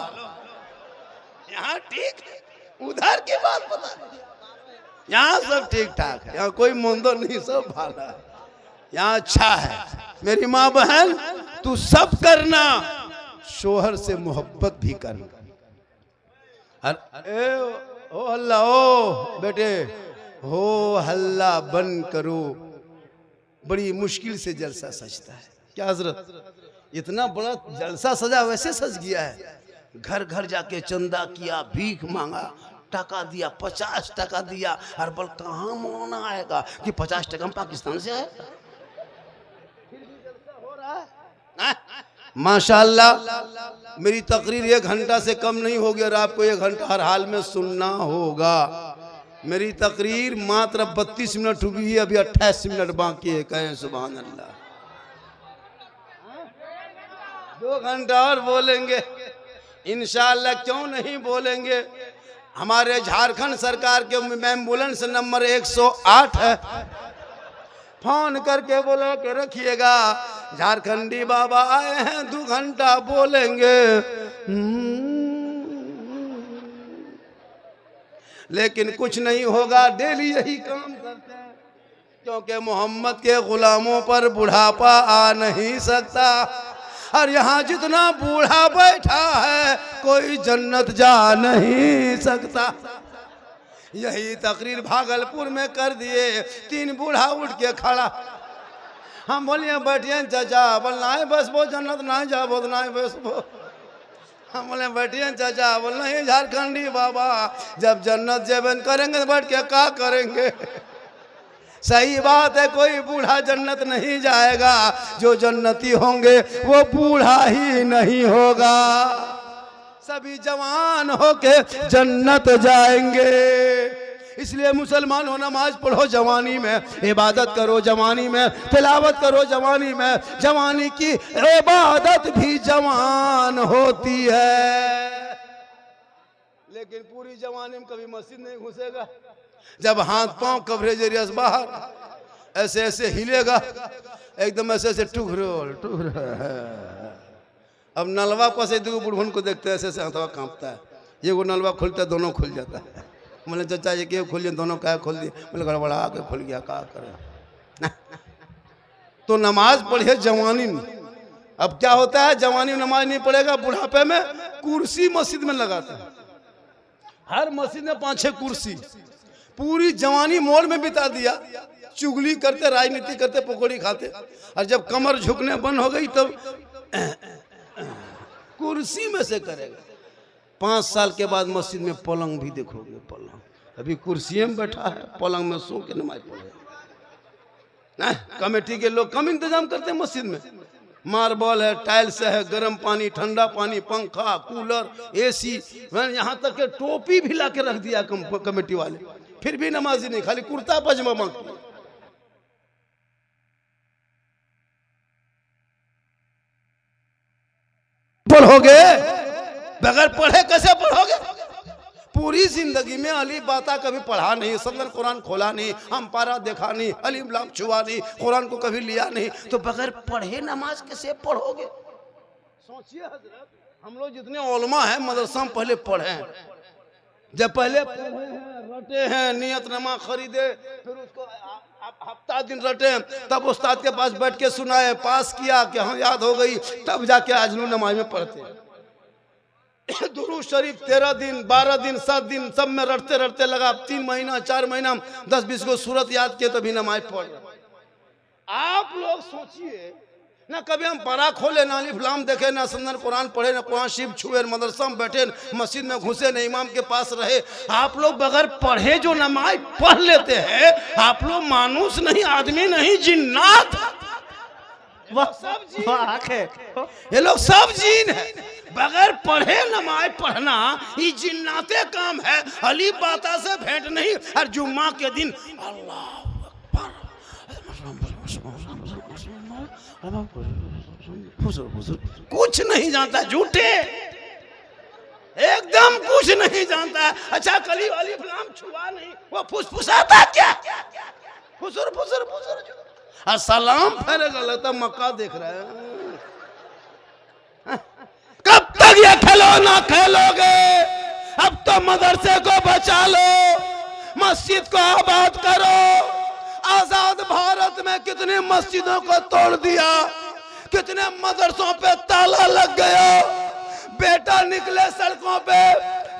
यहाँ ठीक है, उधर की बात पता नहीं। यहाँ सब ठीक ठाक है, यहाँ कोई मंदो नहीं, सब भाला है, यहाँ अच्छा है। मेरी माँ बहन तू सब करना, शोहर से मोहब्बत भी करना। अरे ओ हल्ला, ओ बेटे हो हल्ला बंद करो, बड़ी मुश्किल से जलसा सजता है। क्या हजरत, इतना बड़ा जलसा सजा वैसे सज गया है, घर घर जाके चंदा किया, भीख मांगा, टका दिया, 50 टका दिया, हर बल कहाँ मौना आएगा कि 50 टका पाकिस्तान से आए। माशाअल्लाह मेरी तकरीर 1 घंटा से कम नहीं होगी और आपको 1 घंटा हर हाल में सुनना होगा। मेरी तकरीर मात्र 32 मिनट हुई है, अभी 28 मिनट बाकी है। कहें सुभान अल्लाह। 2 घंटा और बोलेंगे इंशाअल्लाह, क्यों नहीं बोलेंगे। हमारे झारखंड सरकार के एम्बुलेंस नंबर 108 है, फोन करके बोला के रखिएगा, झारखंडी बाबा आए हैं, 2 घंटा बोलेंगे। लेकिन कुछ नहीं होगा, डेली यही काम करते हैं, क्योंकि मोहम्मद के गुलामों पर बुढ़ापा आ नहीं सकता। और यहाँ जितना बूढ़ा बैठा है कोई जन्नत जा नहीं सकता। यही तकरीर भागलपुर में कर दिए, 3 बूढ़ा उठ के खड़ा, हम बोलिए बैठिए चाचा, बोलना है बस वो जन्नत ना जा, बोल ना है बस वो। हम बोले बैठिए चाचा, बोलना है झारखंडी बाबा, जब जन्नत जेबन करेंगे तो बैठ के क्या करेंगे। सही बात है, कोई बूढ़ा जन्नत नहीं जाएगा, जो जन्नती होंगे वो बूढ़ा ही नहीं होगा, सभी जवान होके जन्नत जाएंगे। इसलिए मुसलमान हो, नमाज पढ़ो जवानी में, इबादत करो जवानी में, तिलावत करो जवानी में, जवानी की इबादत भी जवान होती है। लेकिन पूरी जवानी में कभी मस्जिद नहीं घुसेगा, जब हाथ पांव कवरेज एरिया से बाहर ऐसे ऐसे हिलेगा, एकदम ऐसे ऐसे टुकरोल अब नलवा पर से 2 बुढ़वन को देखते हैं, ऐसे ऐसे हाथवा कांपता है, ये वो नलवा खुलता है, दोनों खुल जाता है। मैंने चाचा ये क्यों खोलिए, दोनों क्या खोल दिए, मैंने गड़बड़ा के खुल गया, क्या करें। तो नमाज पढ़िए जवानी में। अब क्या होता है, जवानी में नमाज नहीं पढ़ेगा, बुढ़ापे में कुर्सी मस्जिद में लगाता है, हर मस्जिद में 5-6 कुर्सी, पूरी जवानी मॉल में बिता दिया, चुगली करते, राजनीति करते, पकौड़ी खाते, और जब कमर झुकने बंद हो गई तब कुर्सी में से करेगा। 5 साल के बाद मस्जिद में पलंग भी देखोगे, पलंग अभी कुर्सी में बैठा है, पलंग में सो के नमाज पढ़े। कमेटी के लोग कम इंतजाम करते हैं मस्जिद में, मार्बल है, टाइल्स है, गर्म पानी, ठंडा पानी, पंखा, कूलर, एसी, यहाँ तक के टोपी भी ला के रख दिया कमेटी वाले, फिर भी नमाजी नहीं, खाली कुर्ता पजामा मांगते। पढ़ोगे बगैर पढ़े कैसे पढ़ोगे। पूरी जिंदगी में अली बाता कभी पढ़ा नहीं, सदर कुरान खोला नहीं, हम पारा देखा नहीं, अलीफ लाम छुआ नहीं, कुरान को कभी लिया नहीं, तो बगैर पढ़े नमाज कैसे पढ़ोगे। सोचिए हजरत, हम लोग जितने उलमा हैं मदरसा में पहले पढ़े हैं, जब पहले पढ़े हैं, रटे हैं, नियत नमा खरीदे, फिर उसको हफ्ता दिन रटे, तब उस्ताद के पास बैठ के सुनाए, पास किया कि हाँ याद हो गई, तब जाके आजलू नमाज में पढ़ते हैं। दुरूद शरीफ 13 दिन 12 दिन 7 दिन सब में रटते रटते लगा, 3 महीना 4 महीना 10-20 को सूरत याद किए तभी नमाज पढ़। आप लोग सोचिए ना, कभी हम पढ़ा खोले ना अलिफ लाम देखे, ना सुंदर कुरान पढ़े, ना कुरान शरीफ छुए, मदरसा में बैठे, मस्जिद में घुसे, ना इमाम के पास रहे। आप लोग बगैर पढ़े जो नमाज पढ़ लेते हैं, आप लोग मानुस नहीं, आदमी नहीं, जिन्नात। सब जीन, ये लोग सब जीन है। बगैर पढ़े नमाज पढ़ना ये जिन्नाते काम है, अली बाता से भेंट नहीं। और जुम्मा के दिन अल्लाह कुछ नहीं जानता, झूठे, एकदम कुछ नहीं जानता। अच्छा कली अलिफ लाम छुआ नहीं, वो फुसफुसाता क्या, फुसुर फुसुर फुसुर और सलाम फेरेगा, लगता मक्का देख रहा है। कब तक ये खिलौना खेलोगे? अब तो मदरसे को बचा लो, मस्जिद को आबाद करो। आजाद भारत में कितनी मस्जिदों को तोड़ दिया, कितने मदरसों पे ताला लग गया। बेटा निकले सड़कों पे,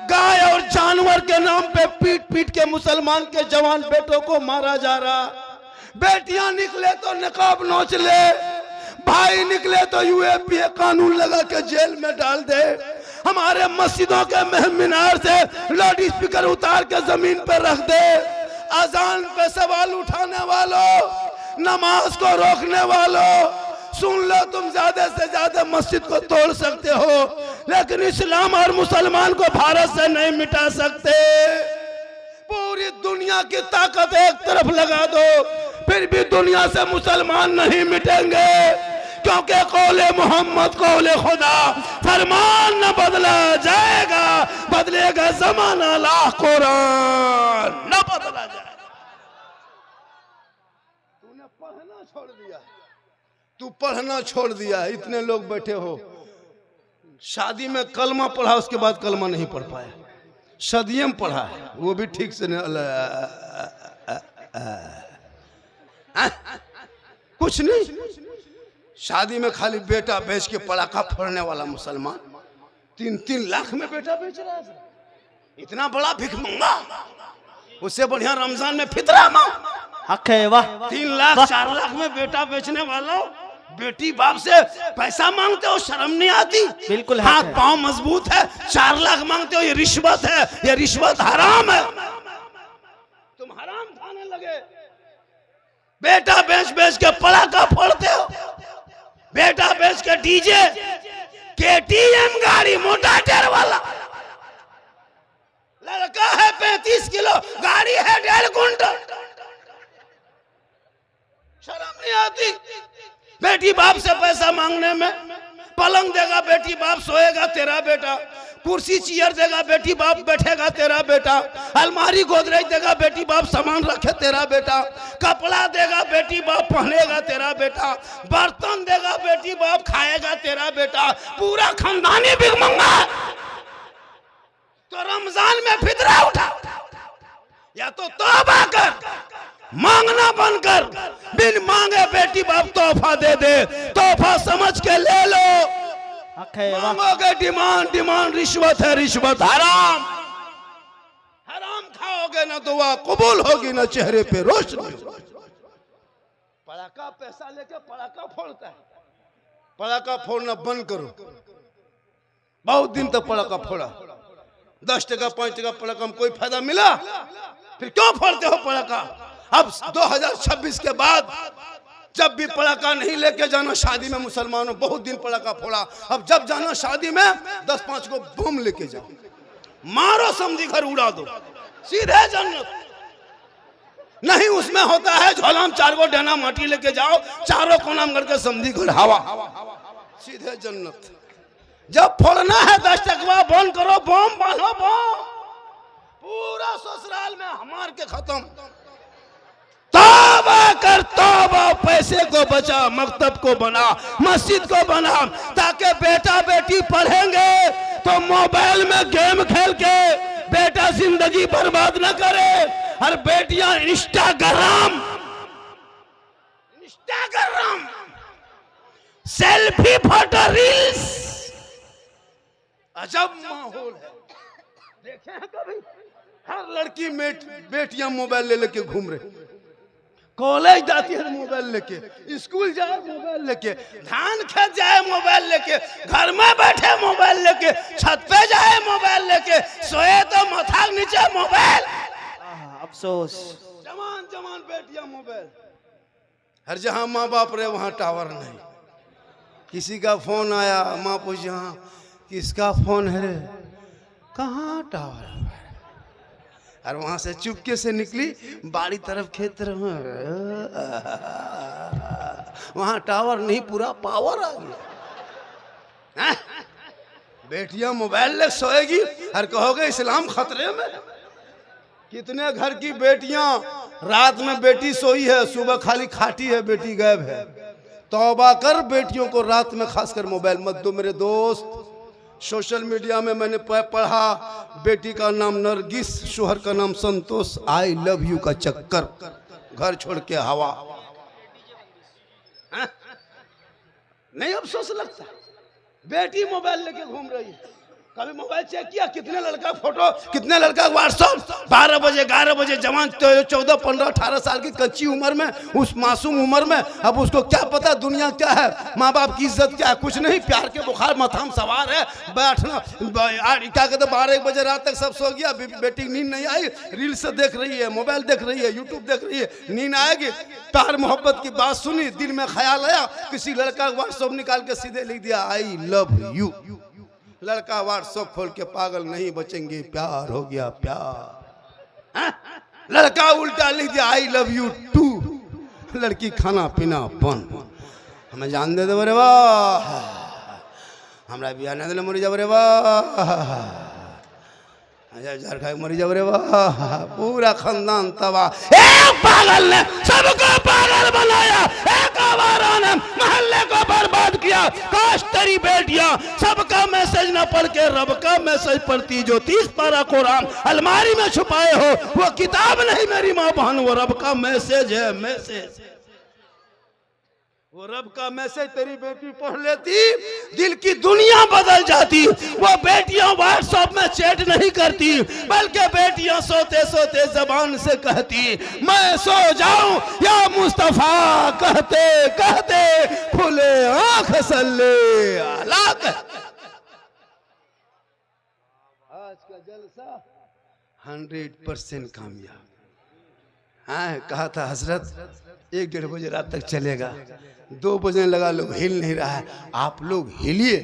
गाय और जानवर के नाम पे पीट पीट के मुसलमान के जवान बेटों को मारा जा रहा। बेटियां निकले तो निकाब नोच ले, भाई निकले तो यूएपीए कानून लगा के जेल में डाल दे। हमारे मस्जिदों के मीनार से लाउड स्पीकर उतार के जमीन पर रख दे। अजान पे सवाल उठाने वालों, नमाज को रोकने वालों, सुन लो, तुम ज्यादा से ज्यादा मस्जिद को तोड़ सकते हो, लेकिन इस्लाम और मुसलमान को भारत से नहीं मिटा सकते। पूरी दुनिया की ताकत एक तरफ लगा दो, फिर भी दुनिया से मुसलमान नहीं मिटेंगे, क्योंकि कौले मोहम्मद कौले खुदा, फरमान न बदला जाएगा, बदलेगा जमाना ला कुरान न बदला जाएगा। तूने पढ़ना छोड़ दिया, तू पढ़ना छोड़ दिया। इतने लोग बैठे हो, शादी में कलमा पढ़ा, उसके बाद कलमा नहीं पढ़ पाया। सदिये में पढ़ा है, वो भी ठीक से नहीं। कुछ नहीं, शादी में खाली बेटा बेच के पटाखा फोड़ने वाला मुसलमान 3-3 लाख में बेटा बेच रहा है। इतना बड़ा भिख मंगा, उससे बढ़िया रमजान में फितरा मांग। 3 लाख 4 लाख में बेटा बेचने वालों, बेटी बाप से पैसा मांगते हो, शर्म नहीं आती? बिल्कुल, हाथ पांव मजबूत है, 4 लाख मांगते हो, ये रिश्वत है, ये रिश्वत हराम है। तुम हराम खाने लगे। बेटा बेच बेच के पटाखा फोड़ते हो, बेटा बेच के डीजे, केटीएम गाड़ी, मोटा टायर वाला। लड़का है 35 किलो, गाड़ी है 1.5 कुंटल। शर्म नहीं आती? बेटी बाप से पैसा मांगने में। पलंग देगा बेटी बाप, सोएगा तेरा बेटा। कुर्सी चेयर देगा बेटी बाप, बैठेगा तेरा बेटा। अलमारी गोदरेज देगा बेटी बाप, सामान रखे तेरा बेटा। कपड़ा देगा बेटी बाप, पहनेगा तेरा बेटा। बर्तन देगा बेटी बाप, खाएगा तेरा बेटा। पूरा खानदानी भिख मंगा। तो रमजान में फितरा उठा, या तो तौबा कर, मांगना बंद कर। बिन मांगे बेटी बाप तोहफा दे दे, तोहफा समझ के ले लो। मांगोगे डिमांड, डिमांड रिश्वत है, रिश्वत हराम। हराम खाओगे ना दुआ कबूल होगी, ना चेहरे पे रोशनी। पटाखा पैसा लेके पटाखा फोड़ता है। पटाखा फोड़ना बंद करो। बहुत दिन तक पटाखा फोड़ा, 10 टका 5 टका पटाखा में कोई फायदा मिला? फिर क्यों फोड़ते हो पटाखा? अब 2026 के बाद जब भी पटाखा नहीं लेके जाना शादी में। मुसलमानों बहुत दिन पटाखा फोड़ा, अब जब जाना शादी में 10-5 को बम लेके जाओ, मारो, समझी घर उड़ा दो, सीधे जन्नत। नहीं उसमें होता है झोला में 4 को डना माटी लेके जाओ, चारों कोना में करके समझी घर हवा, सीधे जन्नत। जब फोड़ना है 10 टकवा बंद करो, बम बांधो, बम पूरा ससुराल में हमार के खत्म। तौबा कर, तौबा। पैसे को बचा, मकतब को बना, मस्जिद को बना, ताकि बेटा बेटी पढ़ेंगे तो मोबाइल में गेम खेल के बेटा जिंदगी बर्बाद न करे। और बेटियां इंस्टाग्राम सेल्फी फोटो रील्स, अजब माहौल है। देखे हैं कभी? हर लड़की बेटियां मोबाइल ले लेके घूम रहे, कॉलेज जाती है मोबाइल लेके, स्कूल जाए मोबाइल लेके, धान खेत जाए मोबाइल लेके, घर में बैठे मोबाइल लेके, छत पे जाए मोबाइल लेके, सोए तो माथा नीचे मोबाइल। अफसोस, जवान जवान बेटियां मोबाइल। हर जहां माँ बाप रहे वहां टावर नहीं। किसी का फोन आया, माँ पूछी हाँ किसका फोन है रे? कहाँ टावर? और वहां से चुपके से निकली, बाड़ी तरफ खेत तरफ, वहां टावर नहीं, पूरा पावर आ गया। बेटियां मोबाइल ले सोएगी और कहोगे इस्लाम खतरे में। कितने घर की बेटियां रात में बेटी सोई है, सुबह खाली खाटी है, बेटी गायब है। तौबा कर, बेटियों को रात में खासकर मोबाइल मत दो मेरे दोस्त। सोशल मीडिया में मैंने पढ़ा, बेटी का नाम नरगिस, शोहर का नाम संतोष, आई लव यू का चक्कर, घर छोड़ के हवा। हाँ? नहीं अफसोस लगता? बेटी मोबाइल लेके घूम रही है। कभी मोबाइल चेक किया कितने लड़का फोटो, कितने लड़का व्हाट्सएप, 12 बजे 11 बजे जवान 14 15 18 साल की कच्ची उम्र में, उस मासूम उम्र में, अब उसको क्या पता दुनिया क्या है, माँ बाप की इज्जत क्या है, कुछ नहीं। प्यार के बुखार माथा सवार है, बैठना क्या कहते 12-1 बजे रात तक सब सो गया, बेटी नींद नहीं आई, रील से देख रही है, मोबाइल देख रही है, यूट्यूब देख रही है, नींद आएगी। प्यार मोहब्बत की बात सुनी, दिल में ख्याल आया, किसी लड़का व्हाट्सएप निकाल के सीधे लिख दिया आई लव यू। लड़का व्हाट्सएप खोल के पागल नहीं बचेंगे, प्यार हो गया प्यार। लड़का उल्टा लिख दिया आई लव यू टू। लड़की खाना पीना बंद। हमें जान दे दे रे वाह, हमरा बियाह न दिले मरी जाब रे वाह, मरी जाब रे वाह, पूरा खानदान तबाह। एक पागल ने सबको पागल बनाया, एक आवारा ने मोहल्ले को बर्बाद किया। काश तेरी बेटियां सबका मैसेज न पढ़ के रब का मैसेज पढ़ती, जो 30 पारा कुरान अलमारी में छुपाए हो। वो किताब नहीं मेरी माँ बहन, वो रब का मैसेज है, मैसेज। वो रब का मैसेज तेरी बेटी पढ़ लेती, दिल की दुनिया बदल जाती। वो बेटियां व्हाट्सएप में चैट नहीं करती, बल्कि बेटियां सोते सोते जबान से कहती मैं सो जाऊं या मुस्तफा, कहते कहते खुले आंख सल्ले अला। आज का जलसा 100% कामयाब। हाँ, कहा था हजरत 1-1.5 बजे रात तक चलेगा, 2 बजने लगा, लोग हिल नहीं रहा है। आप लोग हिलिए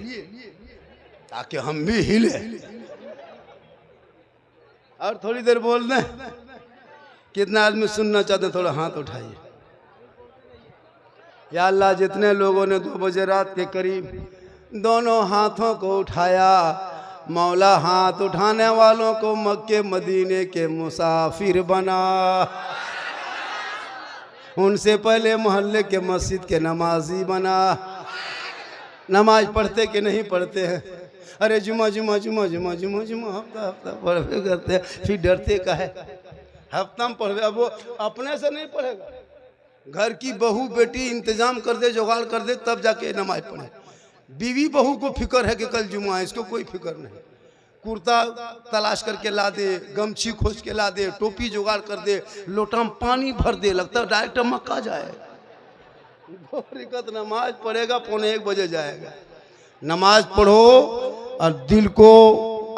ताकि हम भी हिले। और थोड़ी देर बोल दें। कितना आदमी सुनना चाहते हैं, थोड़ा हाथ उठाइए। या अल्लाह, जितने लोगों ने 2 बजे रात के करीब दोनों हाथों को उठाया, मौला हाथ उठाने वालों को मक्के मदीने के मुसाफिर बना। उनसे पहले मोहल्ले के मस्जिद के नमाजी बना। नमाज पढ़ते कि नहीं पढ़ते हैं? अरे जुमा जुमा जुमा जुमा जुमा जुमा हफ्ता हफ्ता पढ़वे करते हैं, फिर डरते का है हफ्ता में पढ़वे। अब वो अपने से नहीं पढ़ेगा, घर की बहू बेटी इंतजाम कर दे, जुगाड़ कर दे, तब जाके नमाज पढ़े। बीवी बहू को फिक्र है कि कल जुमा है, इसको कोई फिक्र नहीं। कुर्ता तलाश करके ला दे, गमछी खोज के ला दे, टोपी जुगाड़ कर दे, लोटा में पानी भर दे, लगता है डायरेक्ट मक्का जाए। नमाज पढ़ेगा 1 बजे जाएगा। नमाज पढ़ो और दिल को,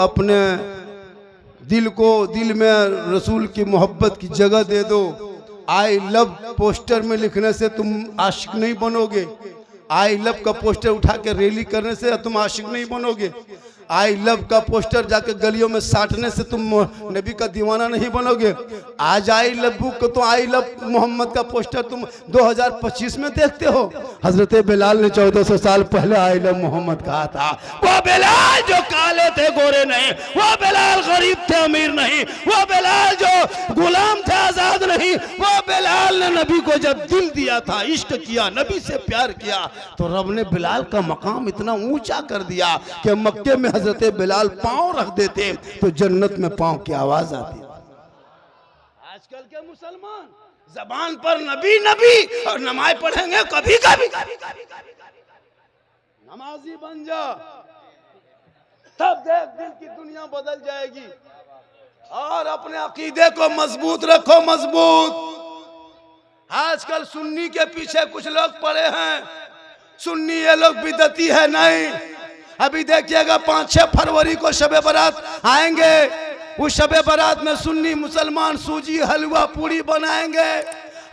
अपने दिल में रसूल की मोहब्बत की जगह दे दो। आई लव पोस्टर में लिखने से तुम आशिक नहीं बनोगे। आई लव का पोस्टर उठा के रैली करने से तुम आशिक नहीं बनोगे। आई लव का पोस्टर जाके गलियों में साटने से तुम नबी का दीवाना नहीं बनोगे। आज आई लव को तो आई लव मोहम्मद का पोस्टर तुम 2025 में देखते हो। हजरत बिलाल ने 1400 साल पहले आई लव मोहम्मद कहा था। वो बिलाल जो काले थे गोरे नहीं, वो बिलाल गरीब थे अमीर नहीं, वो बिलाल जो गुलाम थे आजाद नहीं, वो बिलाल ने नबी को जब दिल दिया था, इश्क किया, नबी से प्यार किया, तो रब ने बिलाल का मकाम इतना ऊंचा कर दिया कि मक्के में हजरत बिलाल पांव रख देते तो जन्नत में पांव की आवाज आती। आजकल के मुसलमान जबान पर नबी नबी और नमाज पढ़ेंगे कभी कभी। नमाजी बन जा, तब देख दिल की दुनिया बदल जाएगी। और अपने अकीदे को मजबूत रखो, मजबूत। आजकल सुन्नी के पीछे कुछ लोग पड़े हैं। सुन्नी ये लोग बिदती है नहीं। अभी देखिएगा 5-6 फरवरी को शबे बारात आएंगे। उस शबे बारात में सुन्नी मुसलमान सूजी हलवा पूरी बनाएंगे,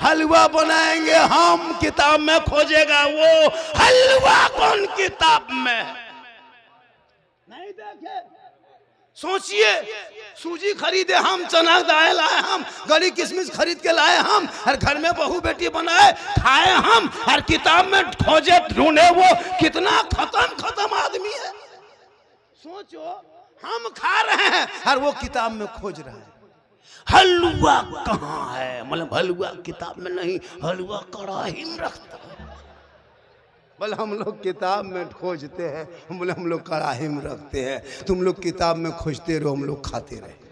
हलवा बनाएंगे। हम किताब में खोजेगा वो हलवा कौन किताब में नहीं देखे। सोचिए, सूजी खरीदे हम, चना दाल लाए हम, गली किशमिश खरीद के लाए हम, हर घर में बहू बेटी बनाए खाए हम, हर किताब में खोजे ढूंढे। वो कितना खत्म आदमी है। सोचो, हम खा रहे हैं और वो किताब में खोज रहा है। हलवा कहाँ है? मतलब हलवा किताब में नहीं, हलवा कड़ाही में रखता है। बोले हम लोग किताब में खोजते हैं, बोले हम लोग कड़ाही में रखते हैं, तुम लोग किताब में खोजते रहो, हम लोग खाते रहे।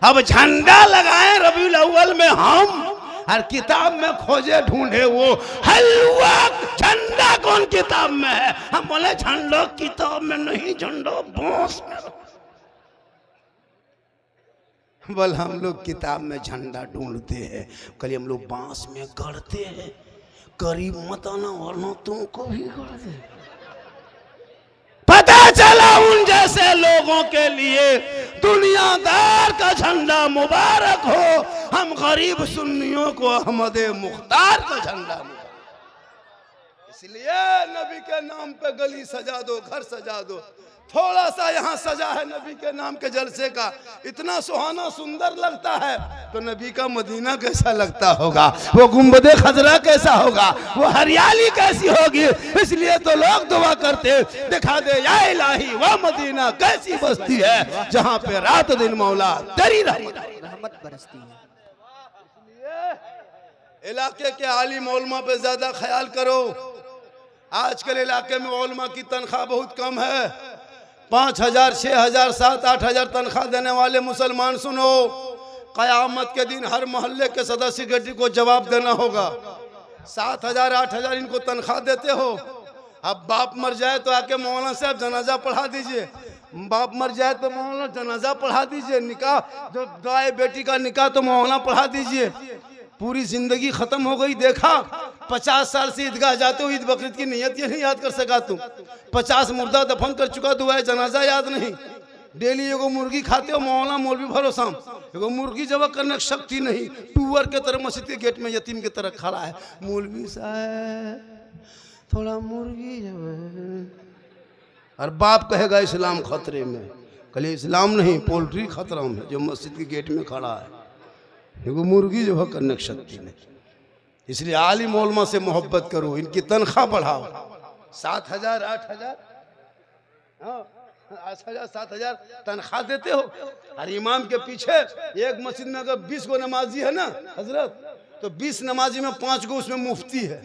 अब झंडा लगाए रबीउल अव्वल में हम, और किताब में खोजे ढूंढे वो हलवा। झंडा कौन किताब में है? हम बोले झंडा किताब में नहीं, झंडा बांस में। बोल हम लोग किताब में झंडा ढूंढते हैं, कल हम लोग बांस में गढ़ते हैं। करीब मत आना वरना तुमको भी गढ़ दे। पता चला उन जैसे लोगों के लिए दुनियादार का झंडा मुबारक हो, हम गरीब सुन्नियों को अहमद मुख्तार का झंडा मुबारक। इसलिए नबी के नाम पे गली सजा दो, घर सजा दो। थोड़ा सा यहाँ सजा है नबी के नाम के जलसे का, इतना सुहाना सुंदर लगता है, तो नबी का मदीना कैसा लगता होगा, वो गुंबदे खजरा कैसा होगा, वो हरियाली कैसी होगी। इसलिए तो लोग दुआ करते, दिखा दे या इलाही वो मदीना कैसी बस्ती है जहाँ पे रात दिन मौला तेरी रहमत बरसती है। इलाके के आलिम उलमा पे ज्यादा ख्याल करो। आजकल इलाके में उलमा की तनख्वाह बहुत कम है। 5,000, 6,000, 7,000, 8,000 तनख्वाह देने वाले मुसलमान सुनो, कयामत के दिन हर मोहल्ले के सदस्य सेक्रेटरी को जवाब देना होगा। 7,000, 8,000 इनको तनख्वाह देते हो। अब बाप मर जाए तो आके मौलाना साहब जनाजा पढ़ा दीजिए, बाप मर जाए तो मौलाना जनाजा पढ़ा दीजिए, निकाह जो गाय बेटी का निकाह तो मौलाना पढ़ा दीजिए। पूरी जिंदगी खत्म हो गई। देखा 50 साल से ईदगाह जाते हो, ईद बकरीद की नियत ये नहीं याद कर सका तुम। 50 मुर्दा दफन कर चुका, दुआ जनाजा याद नहीं। डेली एगो मुर्गी खाते हो, मौलाना मौलवी भरोसा, एगो मुर्गी जब करने की शक्ति नहीं। टूअर के तरह मस्जिद के गेट में यतीम की तरह खड़ा है, मौलवी साहब थोड़ा मुर्गी जब। और बाप कहेगा इस्लाम खतरे में, कल इस्लाम नहीं पोल्ट्री खतरा में जो मस्जिद के गेट में खड़ा है, वो मुर्गी जो है करने की शक्ति नहीं। इसलिए आलिम उलमा से मोहब्बत करो, इनकी तनख्वाह बढ़ाओ। 7,000, 8,000, 8,000, 7,000 तनख्वाह देते हो, और इमाम के पीछे एक मस्जिद में अगर 20 गो नमाजी है ना हजरत, तो 20 नमाजी में 5 गो उसमें मुफ्ती है,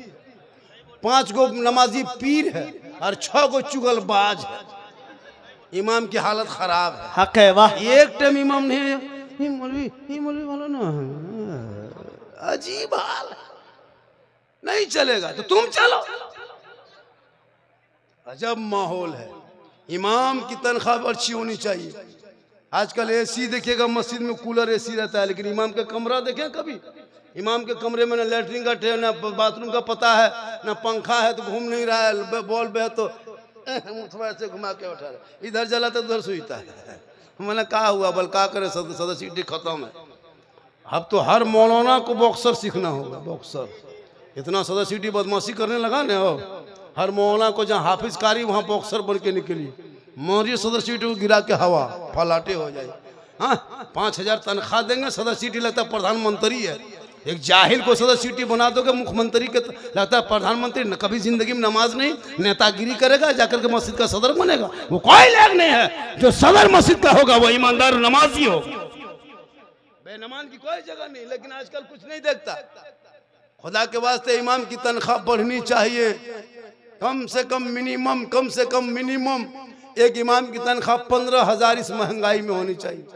5 गो नमाजी पीर है, और 6 गो चुगलबाज है। इमाम की हालत खराब है। हक है वाह। एक टाइम इमाम नहीं, ये मौलवी वाला ना अजीब हाल है, नहीं चलेगा तो तुम चलो। अजब माहौल है। इमाम की तनख्वाह अच्छी होनी चाहिए। आजकल एसी देखिएगा, मस्जिद में कूलर एसी रहता है, लेकिन इमाम का कमरा देखें कभी? इमाम के कमरे में ना लैट्रिन का ट्रे, ना बाथरूम का पता है, ना पंखा है तो घूम नहीं रहा है, बॉल है तो थोड़ा से घुमा के उठा रहा, इधर जला तो उधर सुईता है। मैंने कहा हुआ बल का करे, सदस्य खत्म है। अब तो हर मौलाना को बॉक्सर सीखना होगा, बॉक्सर। इतना सदस्य बदमाशी करने लगा ना हो, हर मौलाना को जहाँ हाफिज कारी वहाँ बॉक्सर बन के निकली, मारिए सदस्य को गिरा के हवा फलाटे हो जाए। हाँ 5,000 तनख्वाह देंगे, सदस्य लगता है प्रधानमंत्री है। एक जाहिल को सदस्य बना दोगे मुख्यमंत्री के, लगता है प्रधानमंत्री। न कभी जिंदगी में नमाज नहीं, नेतागिरी करेगा, जाकर के मस्जिद का सदर बनेगा। वो कोई लायक नहीं है। जो सदर मस्जिद का होगा वो ईमानदार नमाजी होगा, बेनमाज की कोई जगह नहीं। लेकिन आजकल कुछ नहीं देखता। खुदा के वास्ते इमाम की तनख्वाह बढ़नी चाहिए, कम से कम मिनिमम एक इमाम की तनख्वाह 15,000 इस महंगाई में होनी चाहिए।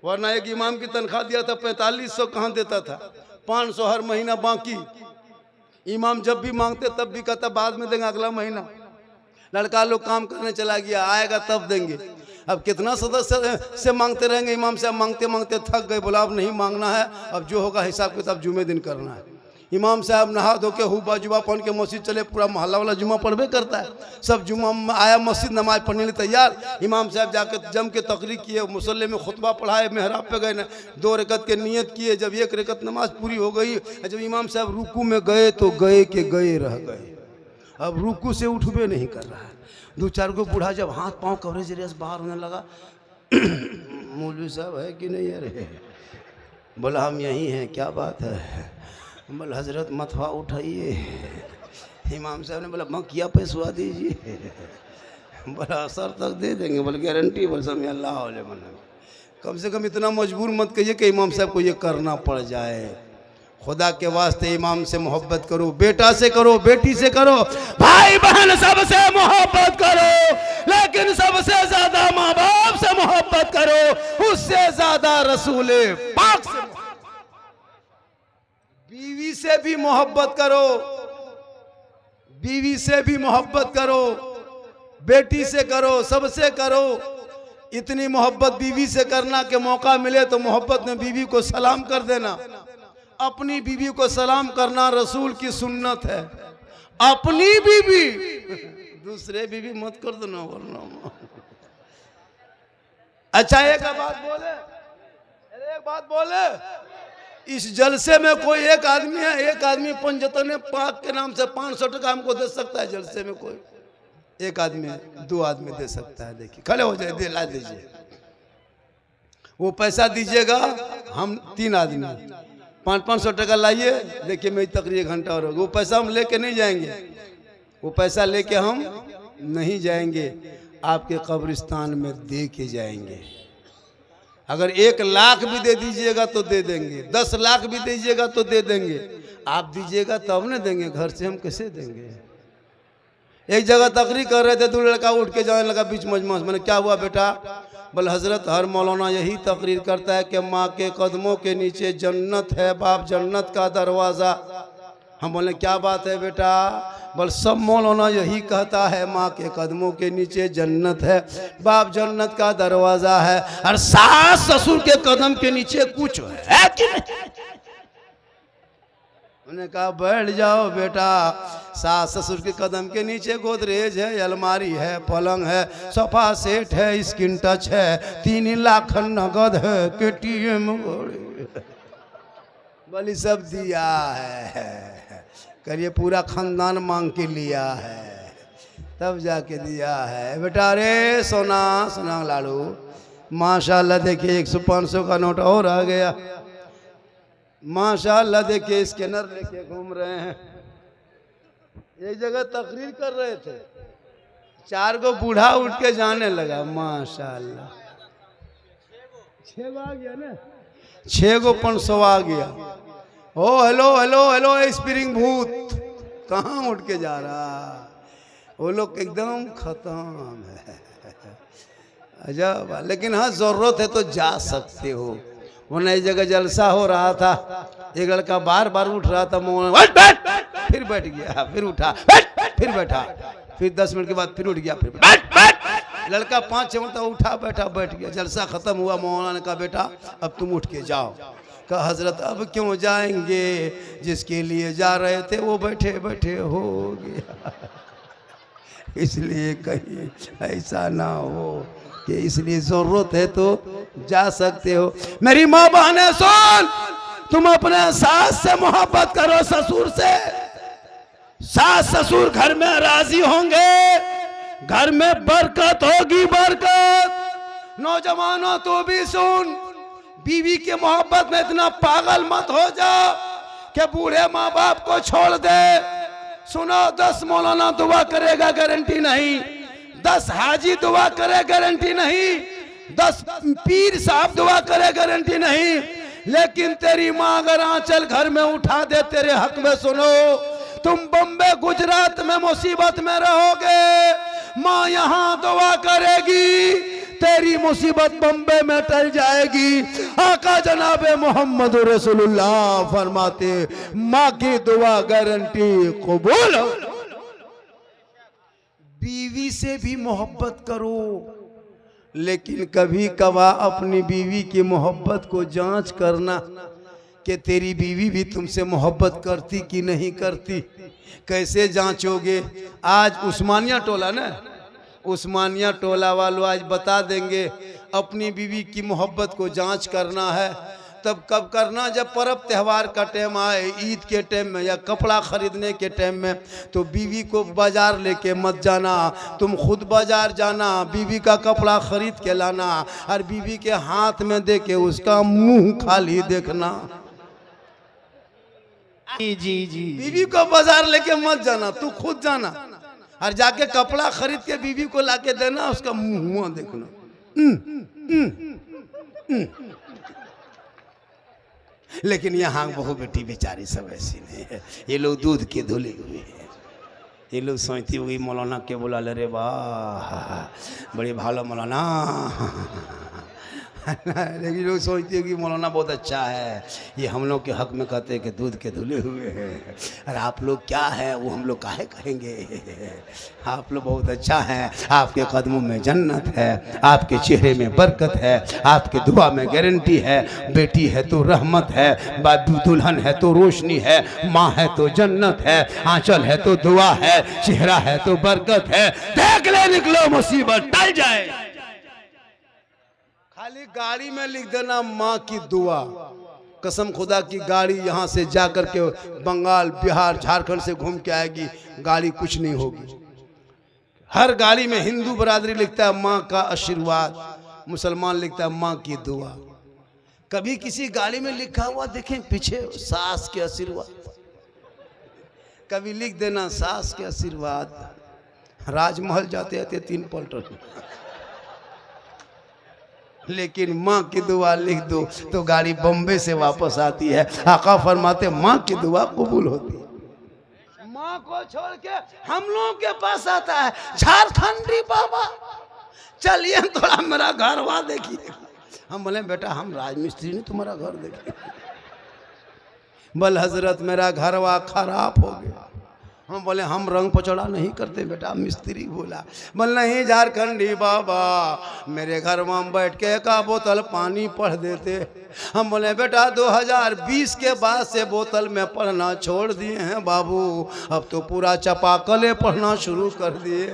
वरना एक इमाम की तनख्वाह दिया था 4500, कहाँ देता था? 500 हर महीना बाकी। इमाम जब भी मांगते तब भी कहता बाद में देंगे, अगला महीना। लड़का लोग काम करने चला गया, आएगा तब देंगे। अब कितना सदस्य से मांगते रहेंगे? इमाम से मांगते मांगते थक गए, बोला अब नहीं मांगना है, अब जो होगा हिसाब किताब जुमे दिन करना है। इमाम साहब नहा धो के हुबा जुबा पहन के मस्जिद चले, पूरा मोहल्ला वाला जुमा पढ़बे करता है। सब जुमा आया मस्जिद, नमाज पढ़ने लिए तैयार। इमाम साहब जाकर जम के तकरीर किए, मुसल्ले में खुतबा पढ़ाए, मेहराब पे गए ना, 2 रकत के नियत किए। जब 1 रकत नमाज पूरी हो गई, जब इमाम साहब रुकू में गए तो गए के गए रह गए। अब रुकू से उठबे नहीं कर रहा है। 2-4 को बूढ़ा जब हाथ पाँव कवरेज एरिया से बाहर होने लगा, मौलवी साहब है कि नहीं? अरे बोला हम यहीं हैं, क्या बात है? बोला हजरत मथवा उठाइए। इमाम साहब ने बोला मकिया पे सुआ दीजिए। बोला असर तक दे देंगे। बोले गारंटी? बोले समय अल्लाह कम से कम इतना मजबूर मत कहिए कि इमाम साहब को ये करना पड़ जाए। खुदा के वास्ते इमाम से मोहब्बत करो, बेटा से करो, बेटी से करो, भाई बहन सबसे मोहब्बत करो, लेकिन सबसे ज्यादा माँ बाप से मोहब्बत करो, उससे ज्यादा रसूल पाक से। बीवी से भी मोहब्बत करो, बीवी से भी मोहब्बत करो, बेटी से करो, सबसे करो। इतनी मोहब्बत बीवी से करना के मौका मिले तो मोहब्बत में बीवी को सलाम कर देना। अपनी बीवी को सलाम करना रसूल की सुन्नत है। अपनी बीवी, दूसरे बीवी मत कर देना वरना। अच्छा एक बात बोले, अरे एक बात बोले, इस जलसे में कोई एक आदमी है, एक आदमी पंजतन पाक के नाम से 500 टका हमको दे सकता है। जलसे में कोई एक आदमी, 2 आदमी दे सकता है। देखिए खड़े हो जाए, दिला दीजिए, वो पैसा दीजिएगा। हम 3 आदमी 500 टका लाइए। देखिए मेरी तकरीर 1 घंटा और वो पैसा हम लेके नहीं जाएंगे, वो पैसा लेके हम नहीं जाएंगे, आपके कब्रिस्तान में दे के जाएंगे। अगर 1 लाख भी दे दीजिएगा तो दे देंगे, 10 लाख भी दीजिएगा तो दे देंगे। आप दीजिएगा तब न देंगे, घर से हम कैसे देंगे। एक जगह तकरीर कर रहे थे, 2 लड़का उठ के जाने लगा बीच मजमा। मैंने क्या हुआ बेटा? बोले हजरत हर मौलाना यही तकरीर करता है कि माँ के कदमों के नीचे जन्नत है, बाप जन्नत का दरवाज़ा। हम बोले क्या बात है बेटा? बोल सब मौलाना यही कहता है माँ के कदमों के नीचे जन्नत है, बाप जन्नत का दरवाज़ा है, और सास ससुर के कदम के नीचे कुछ है कि नहीं? उन्होंने कहा बैठ जाओ बेटा, सास ससुर के कदम के नीचे गोदरेज है, अलमारी है, पलंग है, सोफा सेट है, स्किन टच है, 3 लाख नगद है, KTM बोली सब दिया है। करिए पूरा खानदान मांग के लिया है तब जाके दिया है बेटा। रे सोना सोना लालू माशाल्लाह, देखिए 100-500 का नोट और आ गया माशाल्लाह। देखिए स्कैनर लेके घूम रहे हैं। एक जगह तकरीर कर रहे थे, 4 गो बूढ़ा उठ के जाने लगा माशाल्लाह। 6 गो आ गया ना, 6 गो 500 आ गया। ओ हेलो हेलो हेलो स्प्रिंग भूत कहाँ उठ के जा रहा? वो लोग एकदम खत्म है। अजब। लेकिन हाँ जरूरत है तो जा सकते हो। वो नई जगह जलसा हो रहा था, एक लड़का बार बार उठ रहा था, फिर बैठ गया, फिर उठा, फिर बैठा, फिर 10 मिनट के बाद फिर उठ गया, फिर लड़का 5-6 मिनट उठा बैठा बैठ गया। जलसा खत्म हुआ, मौलाना ने कहा बेटा अब तुम उठ के जाओ। कहा हजरत अब क्यों जाएंगे, जिसके लिए जा रहे थे वो बैठे बैठे हो गया। इसलिए कहीं ऐसा ना हो कि इसलिए जरूरत है तो जा सकते हो। मेरी माँ बहने सुन, तुम अपने सास से मोहब्बत करो, ससुर से। सास ससुर घर में राजी होंगे, घर में बरकत होगी, बरकत। नौजवानों तो भी सुन, बीवी के मोहब्बत में इतना पागल मत हो जाओ कि बूढ़े माँ बाप को छोड़ दे। सुनो, 10 मौलाना दुआ करेगा गारंटी नहीं, 10 हाजी दुआ करे गारंटी नहीं, 10 पीर साहब दुआ करे गारंटी नहीं, लेकिन तेरी माँ अगर आंचल घर में उठा दे तेरे हक में, सुनो तुम बम्बे गुजरात में मुसीबत में रहोगे, माँ यहाँ दुआ करेगी, तेरी मुसीबत बम्बे में टल जाएगी। आका जनाबे मोहम्मद रसूलुल्लाह फरमाते माँ की दुआ गारंटी कबूल। बीवी से भी मोहब्बत करो, लेकिन कभी कभार अपनी बीवी की मोहब्बत को जांच करना कि तेरी बीवी भी तुमसे मोहब्बत करती कि नहीं करती। कैसे जांचोगे? आज उस्मानिया टोला ना, उस्मानिया टोला वालों आज बता देंगे अपनी बीवी की मोहब्बत को जांच करना है। तब कब करना? जब पर्व त्यौहार का टाइम आए, ईद के टाइम में या कपड़ा खरीदने के टाइम में, तो बीवी को बाजार लेके मत जाना, तुम खुद बाजार जाना, बीवी का कपड़ा खरीद के लाना और बीवी के हाथ में दे के उसका मुंह खाली देखना। जी जी जी। बीवी को बाजार लेके मत जाना, तू खुद जाना और जाके कपड़ा खरीद के बीवी को लाके देना, उसका मुंह देखना। लेकिन यहाँ बहू बेटी बेचारी सब ऐसी नहीं है, ये लोग दूध के धुले हुए हैं। ये लोग सोचती हुई मौलाना के बोला रे वाह बड़े भालो मौलाना लेकिन लोग सोचते हैं कि मौलाना बहुत अच्छा है, ये हम लोग के हक में कहते हैं कि दूध के धुले हुए हैं। अरे आप लोग क्या है वो हम लोग काहे कहेंगे, आप लोग बहुत अच्छा हैं, आपके कदमों में जन्नत है, आपके चेहरे में बरकत है, आपके दुआ में गारंटी है। बेटी है तो रहमत है, दुल्हन है तो रोशनी है, माँ है तो जन्नत है, आंचल है तो दुआ है, चेहरा है तो बरकत है। देख ले निकलो मुसीबत टल जाए। खाली गाड़ी में लिख देना माँ की दुआ, कसम खुदा की गाड़ी यहाँ से जाकर के बंगाल बिहार झारखंड से घूम के आएगी, गाड़ी कुछ नहीं होगी। हर गाड़ी में हिंदू बरादरी लिखता है माँ का आशीर्वाद, मुसलमान लिखता है माँ की दुआ। कभी किसी गाड़ी में लिखा हुआ देखें पीछे सास के आशीर्वाद, कभी लिख देना सास के आशीर्वाद। राजमहल जाते आते 3 पलटन, लेकिन माँ की दुआ लिख दो तो गाड़ी बम्बे से वापस आती है। आका फरमाते माँ की दुआ कबूल होती है। माँ को छोड़ के हम लोगों के पास आता है झारखंडी बाबा, चलिए थोड़ा मेरा घर वहाँ देखिए। हम बोले बेटा हम राजमिस्त्री नहीं, तुम्हारा घर देखिए। बल हजरत मेरा घर वहाँ खराब हो गया। हम बोले हम रंग पचड़ा नहीं करते बेटा, मिस्त्री बोला। बोल नहीं झारखंडी बाबा मेरे घर में बैठ के 1 बोतल पानी पढ़ देते। हम बोले बेटा 2020 के बाद से बोतल में पढ़ना छोड़ दिए हैं बाबू, अब तो पूरा चपाकले पढ़ना शुरू कर दिए।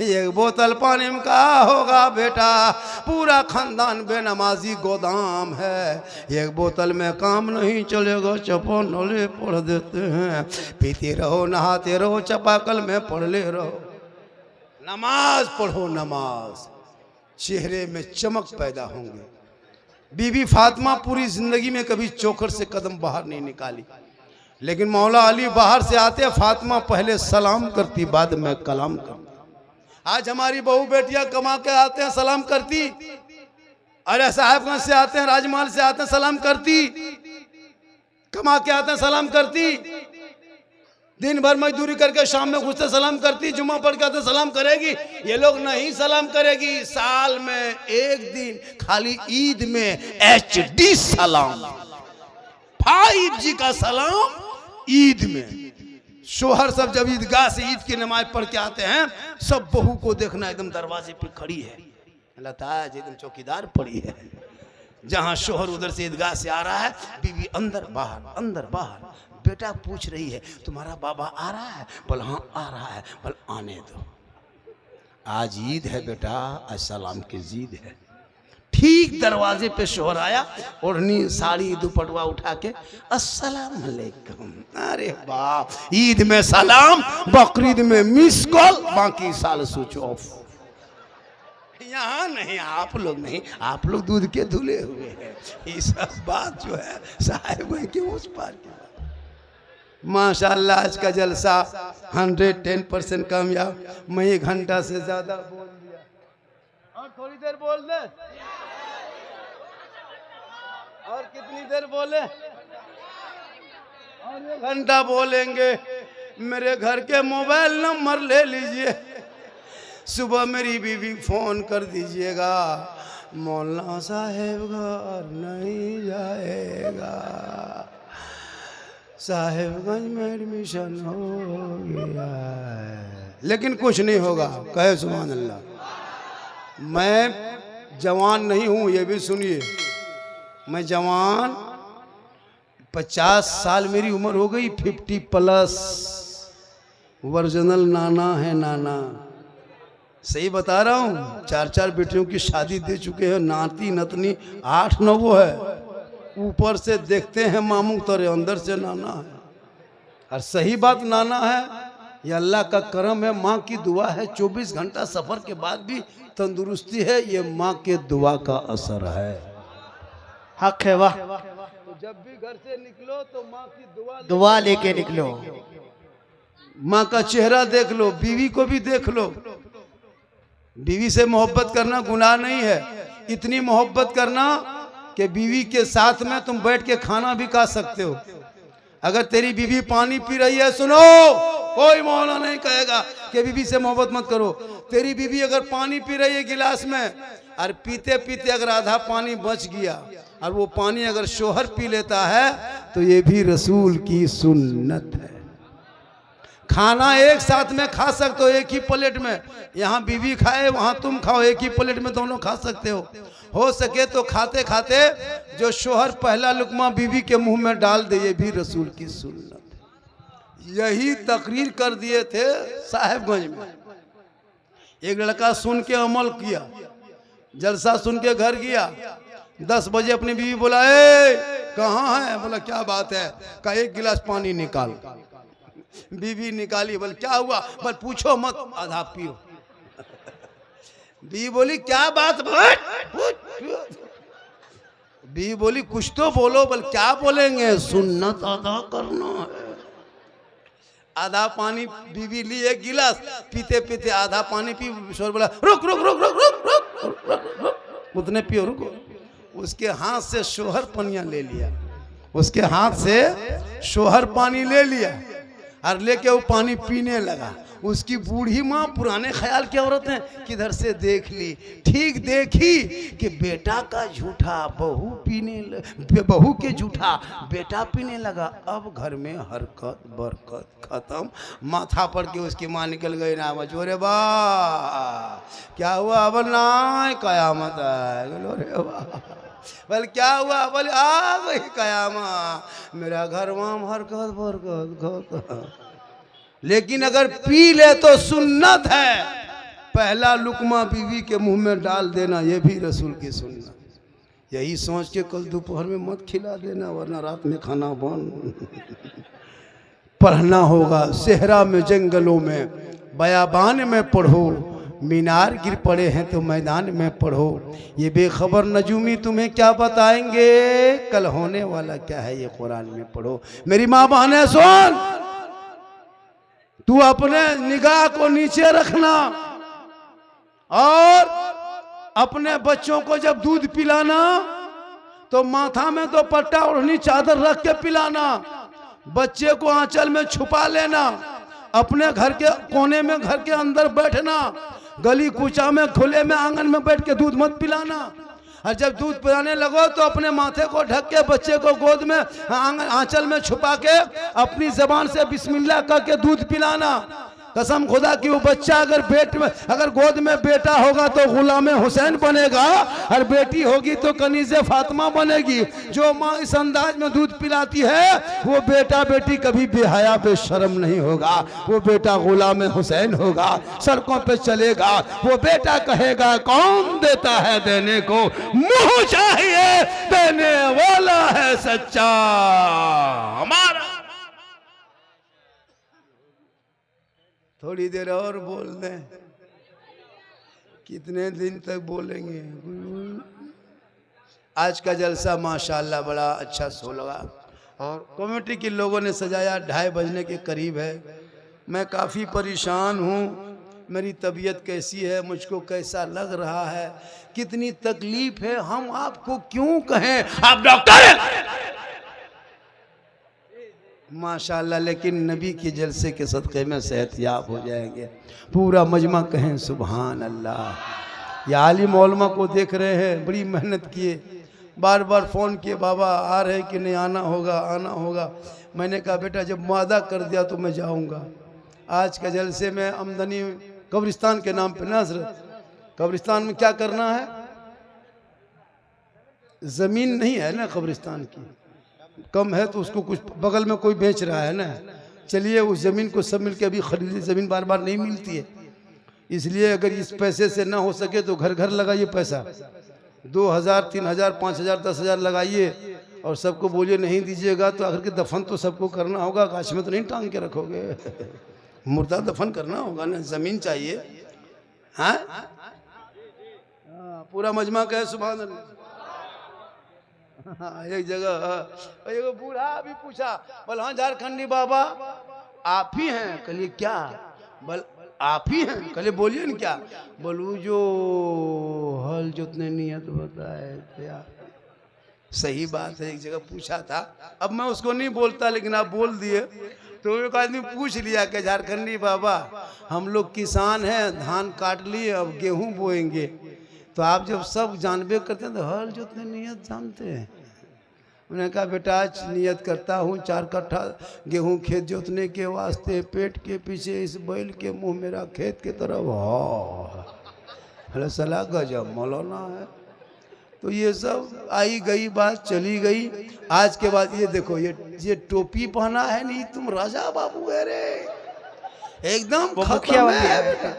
1 बोतल पानी में क्या होगा बेटा, पूरा खानदान बेनमाजी गोदाम है। 1 बोतल में काम नहीं चलेगा, चपाकले पढ़ देते हैं। पीते रहो नहाते रहो चपाकल में पढ़ ले रहो। नमाज पढ़ो, नमाज चेहरे में चमक पैदा होंगे। बीबी फातिमा पूरी जिंदगी में कभी चोकर से कदम बाहर नहीं निकाली, लेकिन मौला अली बाहर से आते फातिमा पहले सलाम करती बाद में कलाम करती। आज हमारी बहू बेटियां कमा के आते हैं सलाम करती, अरे साहबगंज से आते हैं राजमहल से आते हैं सलाम करती, कमा के आते हैं सलाम करती, दिन भर मजदूरी करके शाम में घुसते सलाम करती, जुम्मा पढ़ के आते सलाम करेगी। ये लोग नहीं सलाम करेगी, साल में 1 दिन खाली ईद में HD सलाम, 5G का सलाम ईद में। शोहर सब जब ईदगाह से ईद की नमाज पढ़ के आते हैं, सब बहू को देखना एकदम दरवाजे पे खड़ी है, लता एकदम चौकीदार पड़ी है। जहां शोहर उधर से ईदगाह से आ रहा है, बीवी अंदर बाहर अंदर बाहर। बेटा पूछ रही है तुम्हारा बाबा आ रहा है? बोल हाँ आ रहा है। बोल आने दो, आज ईद है बेटा, आज सलाम की जीद है। ठीक दरवाजे पे शोहर आया, ओढ़नी साड़ी दुपट्टा उठा के अस्सलाम वालेकुम। अरे बाप, ईद में सलाम, बकरीद में मिस कॉल, बाकी साल स्विच ऑफ। यहाँ नहीं, आप लोग नहीं, आप लोग दूध के धुले हुए हैं। ये सब बात जो है साहिब के उस पार की बात। माशाअल्लाह आज का जलसा 110% कामयाब। मैं 1 घंटा से ज्यादा बोल दिया, और थोड़ी देर बोल दे, और कितनी देर बोले, और 1 घंटा बोलेंगे। मेरे घर के मोबाइल नंबर ले लीजिए, सुबह मेरी बीवी फोन कर दीजिएगा, मौलाना साहेब घर नहीं जाएगा, साहेबगंज में एडमिशन हो गया है। लेकिन कुछ नहीं होगा, कहे सुभान अल्लाह। मैं जवान नहीं हूँ, ये भी सुनिए, मैं जवान 50 साल मेरी उम्र हो गई, 50+। ओरिजिनल नाना है नाना, सही बता रहा हूँ। 4 बेटियों की शादी दे चुके हैं, नाती नतनी 8-9 है। ऊपर से देखते हैं मामू तोरे, अंदर से नाना है। और सही बात नाना है, ये अल्लाह का करम है, माँ की दुआ है। 24 घंटा सफर के बाद भी तंदुरुस्ती है, ये माँ के दुआ का असर है। हक है, वाह। तो जब भी घर से निकलो तो माँ की दुआ लेके निकलो, माँ का चेहरा देख लो, बीवी को भी देख लो। बीवी से मोहब्बत करना गुनाह नहीं है, इतनी मोहब्बत करना कि बीवी के साथ में तुम बैठ के खाना भी खा सकते हो। अगर तेरी बीवी पानी पी रही है, सुनो, कोई मौला नहीं कहेगा कि बीवी से मोहब्बत मत करो। तेरी बीवी अगर पानी पी रही है गिलास में, और पीते पीते अगर आधा पानी बच गया और वो पानी अगर शोहर पी लेता है, तो ये भी रसूल की सुन्नत है। खाना एक साथ में खा सकते हो, एक ही प्लेट में। यहाँ बीवी खाए, वहाँ तुम खाओ, एक ही प्लेट में दोनों खा सकते हो सके तो खाते खाते जो शोहर पहला लुकमा बीवी के मुंह में डाल दे, ये भी रसूल की सुन्नत है। यही तकरीर कर दिए थे साहेबगंज में। एक लड़का सुन के अमल किया, जलसा सुन के घर गया, 10 बजे अपनी बीवी बोला, ए कहाँ है? बोला क्या बात है? कहा एक गिलास पानी निकाल। बीवी निकाली, बोल क्या हुआ? बोल पूछो मत, आधा पियो। बीवी बोली क्या बात? बीवी बोली कुछ तो बोलो। बोल क्या बोलेंगे? सुन्नत अदा करना है। आधा पानी बीवी ली, एक गिलास, पीते पीते आधा पानी पी, शोर बोला रुक रुक रुक रुक रुक रुक रुक, उतने पियो, रुको। उसके हाथ से शोहर पनिया ले लिया, उसके हाथ से शोहर पानी ले लिया और लेके वो पानी पीने लगा। उसकी बूढ़ी माँ, पुराने ख्याल की औरत है, किधर से देख ली, ठीक देखी कि बेटा का झूठा बहू बहू के झूठा बेटा पीने लगा। अब घर में हरकत बरकत खत्म। माथा पर के उसकी माँ निकल गई ना, बचोरे बा क्या हुआ? अब ना कयामत है। रे वाह, बोल क्या हुआ? बोले आ गई कयामत, मेरा घर वहां हरकत बरकत। लेकिन अगर पी ले तो सुन्नत है, पहला लुकमा बीवी के मुंह में डाल देना, ये भी रसूल की सुन्नत। यही सोच के कल दोपहर में मत खिला देना, वरना रात में खाना बंद। पढ़ना होगा सेहरा में, जंगलों में, बयाबान में पढ़ो, मीनार गिर पड़े हैं तो मैदान में पढ़ो। ये बेखबर नजूमी तुम्हें क्या बताएंगे, कल होने वाला क्या है ये कुरान में पढ़ो। मेरी माँ बहनें सुन, तू अपने निगाह को नीचे रखना और अपने बच्चों को जब दूध पिलाना तो माथा में तो पट्टा ओढ़नी चादर रख के पिलाना, बच्चे को आंचल में छुपा लेना, अपने घर के कोने में घर के अंदर बैठना, गली कूचा में खुले में आंगन में बैठ के दूध मत पिलाना। और जब दूध पिलाने लगो तो अपने माथे को ढक के बच्चे को गोद में आंचल में छुपा के अपनी जबान से बिस्मिल्लाह करके दूध पिलाना। कसम खुदा की वो बच्चा अगर गोद में बेटा होगा तो गुलाम हुसैन बनेगा, और बेटी होगी तो कनीज़े फातिमा बनेगी। जो माँ इस अंदाज में दूध पिलाती है वो बेटा बेटी कभी बेहया बेशर्म नहीं होगा, वो बेटा गुलाम हुसैन होगा, सड़कों पे चलेगा। वो बेटा कहेगा कौन देता है देने को, मुंह चाहिए देने वाला है सच्चा हमारा। थोड़ी देर और बोल दें, कितने दिन तक बोलेंगे। आज का जलसा माशाल्लाह बड़ा अच्छा सो लगा, और कमेटी के लोगों ने सजाया। 2:30 बजने के करीब है। मैं काफ़ी परेशान हूँ। मेरी तबीयत कैसी है, मुझको कैसा लग रहा है, कितनी तकलीफ है, हम आपको क्यों कहें, आप डॉक्टर हैं माशाल्लाह, लेकिन नबी के जलसे के सदक़े में सेहतयाब हो जाएंगे। पूरा मजमा कहें सुभान अल्लाह। या आलिम उलमा को देख रहे हैं, बड़ी मेहनत किए, बार बार फ़ोन किए, बाबा आ रहे कि नहीं, आना होगा आना होगा। मैंने कहा बेटा जब वादा कर दिया तो मैं जाऊंगा। आज के जलसे में आमदनी कब्रिस्तान के नाम पे, नज़र कब्रिस्तान में क्या करना है, ज़मीन नहीं है ना कब्रिस्तान की, कम है तो उसको कुछ बगल में कोई बेच रहा है ना, चलिए उस ज़मीन को सब मिलके अभी खरीदी। ज़मीन बार बार नहीं मिलती है, इसलिए अगर इस पैसे से ना हो सके तो घर घर लगाइए पैसा, 2000 3000 5000 10,000 लगाइए, और सबको बोलिए नहीं दीजिएगा तो आखिर के दफन तो सबको करना होगा, गाछ में तो नहीं टांग के रखोगे, मुर्दा दफन करना होगा ना, ज़मीन चाहिए। हाँ पूरा मजमा कहे सुभान अल्लाह। हाँ, एक जगह एक बूढ़ा भी पूछा, बोल हाँ झारखंडी बाबा आप ही हैं? कहलिए क्या? बोल आप ही हैं? कहलिए बोलिए न क्या? बोलू जो हल जोतने नियत बताए थे आप। सही बात है, एक जगह पूछा था, अब मैं उसको नहीं बोलता लेकिन आप बोल दिए। तो एक आदमी पूछ लिया कि झारखंडी बाबा हम लोग किसान हैं, धान काट लिए अब गेहूं बोएंगे, तो आप जब सब जानबे करते हैं तो हल जोतने नियत जानते हैं? उन्होंने कहा बेटा आज नियत करता हूँ 4 कट्ठा गेहूं खेत जोतने के वास्ते, पेट के पीछे इस बैल के मुंह मेरा खेत के तरफ सलाह गजब मौलाना है। तो ये सब आई गई बात चली गई। आज के बाद ये देखो ये टोपी पहना है नहीं, तुम राजा बाबू है रे, एकदम खत्म है बेटा।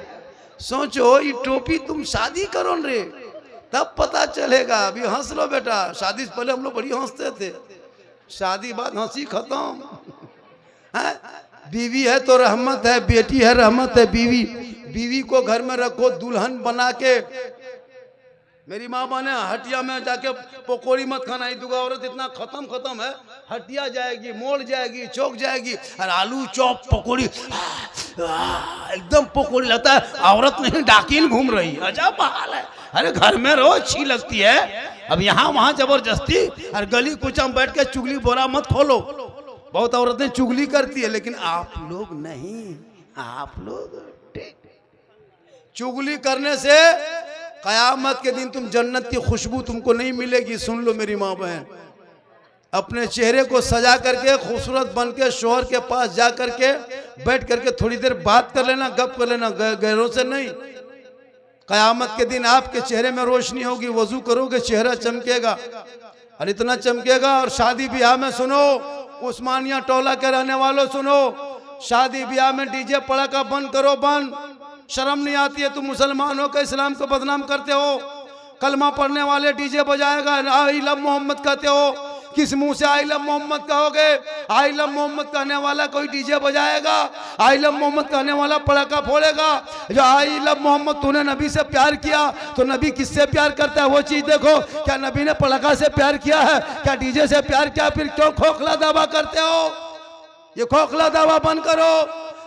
सोचो ये टोपी तुम शादी करो रे तब पता चलेगा। अभी हंस लो बेटा, शादी से पहले हम लोग बड़ी हंसते थे, शादी बाद हंसी खत्म है। बीवी है तो रहमत है, बेटी है रहमत है। बीवी को घर में रखो दुल्हन बना के। मेरी माँ बने हटिया में जाके पकौड़ी मत खाना, ये दुगा औरत इतना खत्म है, हटिया जाएगी, मोड़ जाएगी, चौक जाएगी और आलू चॉप पकौड़ी एकदम पकौड़ी लगता है औरत नहीं डाकिन घूम रही, अजब हाल है। अरे घर में रहो, अच्छी लगती है, अब यहाँ वहाँ जबरदस्ती और गली कुचम बैठ के चुगली बोरा मत खोलो। बहुत औरतें चुगली करती है लेकिन आप लोग नहीं, आप लोग चुगली करने से कयामत के दिन तुम जन्नत की खुशबू तुमको नहीं मिलेगी। सुन लो मेरी माँ बहन, अपने चेहरे को सजा करके खूबसूरत बन के शोहर के पास जा करके बैठ करके थोड़ी देर बात कर लेना, गप कर लेना, गैरों से नहीं। कयामत के दिन आपके चेहरे में रोशनी होगी, वजू करोगे चेहरा चमकेगा और इतना चमकेगा। और शादी ब्याह में सुनो, उस्मानिया टोला के रहने वालों सुनो, शादी ब्याह में डीजे पड़ाका बंद करो, बंद। शर्म नहीं आती है? तुम मुसलमानों के इस्लाम को बदनाम करते हो। कलमा पढ़ने वाले डीजे बजाएगा, आई लव मोहम्मद कहते हो, किस मुंह से आई लव मोहम्मद कहोगे? आई लव मोहम्मद कहने वाला कोई डीजे बजाएगा? आई लव मोहम्मद कहने वाला पड़ाका फोड़ेगा? जो आई लव मोहम्मद, तूने नबी से प्यार किया तो नबी किससे प्यार करता है वो चीज देखो। क्या नबी ने पड़ाका से प्यार किया है? क्या डीजे से प्यार किया? फिर क्यों खोखला दावा करते हो? ये खोखला दावा बंद करो।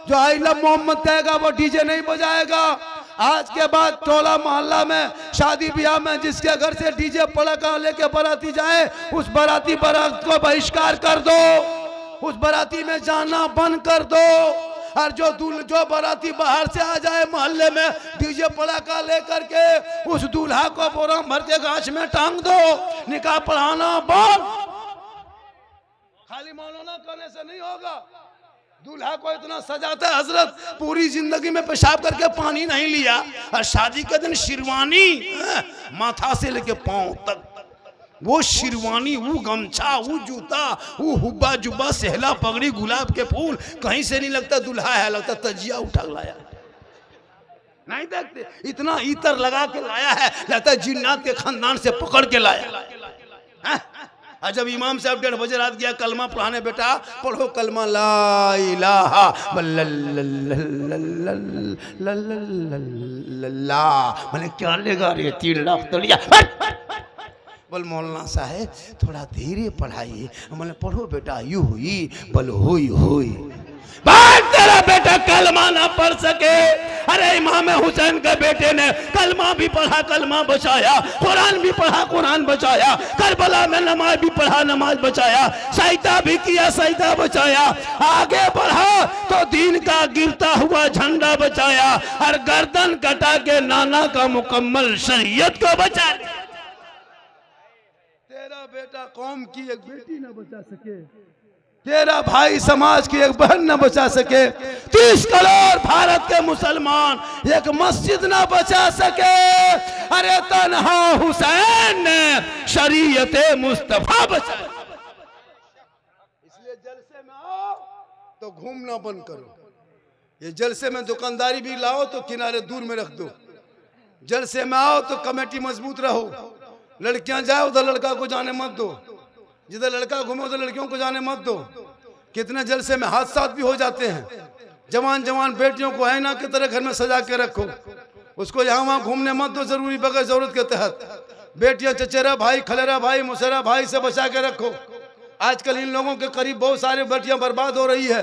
जो आई लव मोहम्मद कहेगा वो डीजे नहीं बजाएगा। आज के बाद टोला मोहल्ला में शादी ब्याह में जिसके घर से डीजे पड़ाका लेके बाराती जाए, उस बाराती बारात को बहिष्कार कर दो, उस बाराती में जाना बंद कर दो। और जो बाराती बाहर से आ जाए मोहल्ले में डीजे पड़ाका लेकर के, उस दूल्हा को बोरा भर के गाछ में टांग दो। निकाह पढ़ाना बंद। खाली मौलाना करने से नहीं होगा। दूल्हा को इतना सजाता है, हजरत पूरी जिंदगी में पेशाब करके पानी नहीं लिया और शादी के दिन शिरवानी माथा से लेके पांव तक, वो शिरवानी, वो गमछा, वो जूता, वो हुब्बा जुब्बा, सहला पगड़ी, गुलाब के फूल, कहीं से नहीं लगता दूल्हा है, लगता तजिया उठा लाया। नहीं देखते इतना इतर लगा के लाया है, लगता है जिन्नात के खानदान से पकड़ के लाया। और जब इमाम साहब 1:30 बजे रात गया कलमा पढ़ाने, बेटा पढ़ो कलमा ला इलाहा इल्लल्लाह, मैंने क्या लेगा रे 3 लाख तो लिया। बोल मौलाना साहब थोड़ा धीरे पढ़ाइए। मैंने पढ़ो बेटा, यू हुई बोल हुई हुई। भाई तेरा बेटा कलमा ना पढ़ सके। अरे इमाम हुसैन के बेटे ने कलमा भी पढ़ा, कलमा बचाया, कुरान भी पढ़ा, कुरान बचाया, करबला में नमाज भी पढ़ा, नमाज बचाया, सईदा भी किया, सईदा बचाया, आगे बढ़ा तो दीन का गिरता हुआ झंडा बचाया और गर्दन कटा के नाना का मुकम्मल शरीयत को बचा। तेरा बेटा कौम की एक बेटी न बचा सके, तेरा भाई समाज की एक बहन न बचा सके, 30 करोड़ भारत के मुसलमान एक मस्जिद न बचा सके। अरे तन्हा हुसैन ने शरीयत मुस्तफा बचा। इसलिए जलसे में आओ तो घूमना बंद करो। ये जलसे में दुकानदारी भी लाओ तो किनारे दूर में रख दो। जलसे में आओ तो कमेटी मजबूत रहो। लड़कियां जाए उधर लड़का को जाने मत दो, जिधर लड़का घूमे उधर लड़कियों को जाने मत दो। कितने जलसे में हादसा भी हो जाते हैं। जवान जवान बेटियों को ऐना की तरह घर में सजा के रखो, उसको यहाँ वहाँ घूमने मत दो जरूरी बगैर जरूरत के तहत। बेटियां चचेरा भाई, खलेरा भाई, मुसेरा भाई से बचा के रखो। आजकल इन लोगों के करीब बहुत सारी बेटियां बर्बाद हो रही है।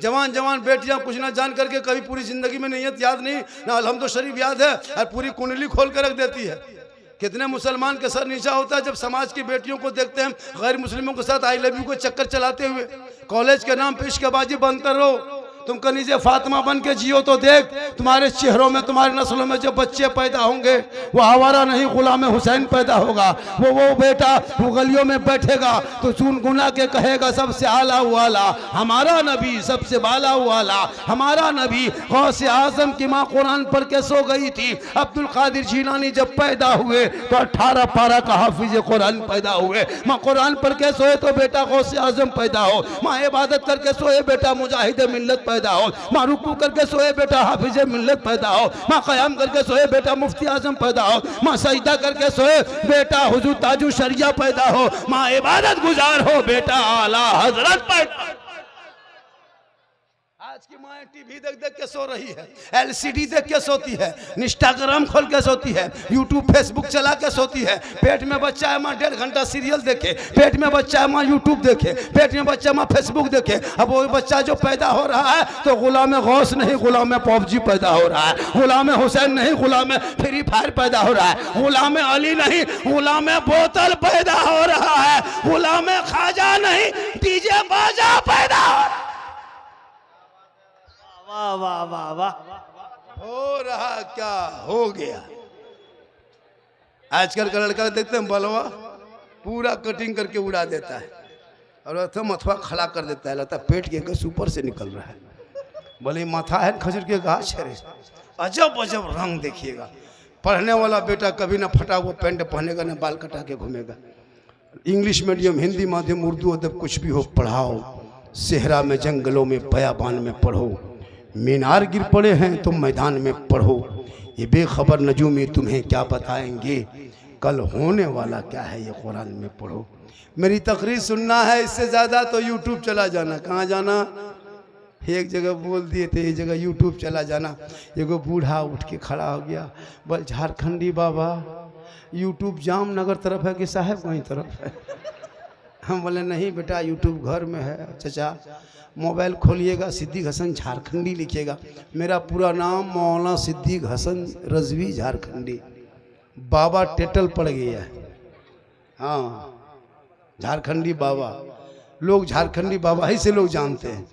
जवान जवान बेटियां कुछ ना जान करके कभी पूरी जिंदगी में नीयत याद नहीं ना अल्हम्दुलिल्लाह शरीफ याद है और पूरी कुंडली खोल कर रख देती है। कितने मुसलमान के सर नीचा होता है जब समाज की बेटियों को देखते हैं गैर मुस्लिमों के साथ आई लव यू को चक्कर चलाते हुए। कॉलेज के नाम पे इश्कबाजी बनते रहो, तुम कनीज़े फातिमा बन के जियो तो देख तुम्हारे चेहरों में, तुम्हारी नस्लों में जो बच्चे पैदा होंगे वो आवारा नहीं गुलाम हुसैन पैदा होगा। वो बेटा वो गलियों में बैठेगा तो चुनगुना के कहेगा सबसे आला वाला हमारा नबी, सबसे बाला वाला हमारा नबी। गौसे आजम की माँ कुरान पढ़ के सो गई थी। अब्दुल कादिर जीलानी जब पैदा हुए तो 18 पारा का हाफिज कुरान पैदा हुए। माँ कुरान पढ़ के सोए तो बेटा गौसे आजम पैदा हो। माँ इबादत करके सोए बेटा मुजाहिद मिल्लत पैदा हो। माँ रुकू करके सोए बेटा हाफिज मिल्लत पैदा हो। माँ क़याम करके सोए बेटा मुफ्ती आजम पैदा हो। माँ सजदा करके सोए बेटा हुजूर ताजु शरिया पैदा हो। माँ इबादत गुजार हो बेटा आला हजरत पैदा। आज की माँ टीवी देख देख के सो रही है, एलसीडी देख के सोती है, इंस्टाग्राम खोल के सोती है, यूट्यूब फेसबुक चला के सोती है। पेट में बच्चा है माँ 1.5 घंटा सीरियल देखे, पेट में बच्चा है माँ यूट्यूब देखे, पेट में बच्चा माँ फेसबुक देखे। अब वो बच्चा जो पैदा हो रहा है तो गुलाम गौस नहीं गुलाम पबजी पैदा हो रहा है, गुलाम हुसैन नहीं गुलाम फ्री फायर पैदा हो रहा है, गुलाम अली नहीं गुलाम बोतल पैदा हो रहा है, गुलाम खाजा नहीं डीजे बाजा पैदा हो रहा है। वाह वाह वाह वाह। हो रहा क्या हो गया। आजकल का लड़का देखते हैं बलवा पूरा कटिंग करके उड़ा देता है और मथुआ खड़ा कर देता है, लगता है पेट के गस ऊपर से निकल रहा है। बोले माथा है खजूर के गाछ है। अजब अजब रंग देखिएगा। पढ़ने वाला बेटा कभी ना फटा हुआ पैंट पहनेगा ना बाल कटा के घूमेगा। इंग्लिश मीडियम, हिंदी माध्यम, उर्दू अदब कुछ भी हो पढ़ाओ। सेहरा में, जंगलों में, बयाबान में पढ़ो। मीनार गिर पड़े हैं तो मैदान में पढ़ो। ये बेखबर नजूमी तुम्हें क्या बताएंगे, कल होने वाला क्या है ये कुरान में पढ़ो। मेरी तकरीर सुनना है इससे ज़्यादा तो यूट्यूब चला जाना। कहाँ जाना? एक जगह बोल दिए थे, एक जगह यूट्यूब चला जाना। एगो बूढ़ा उठ के खड़ा हो गया, बोल झारखंडी बाबा यूट्यूब जामनगर तरफ है कि साहब वहीं तरफ है? हम बोले नहीं बेटा यूट्यूब घर में है। चचा मोबाइल खोलिएगा, सिद्दीक हसन झारखंडी लिखिएगा। मेरा पूरा नाम मौलाना सिद्दीक हसन रजवी झारखंडी। बाबा टेटल पड़ गया है। हाँ झारखंडी बाबा, लोग झारखंडी बाबा ही से लोग जानते हैं।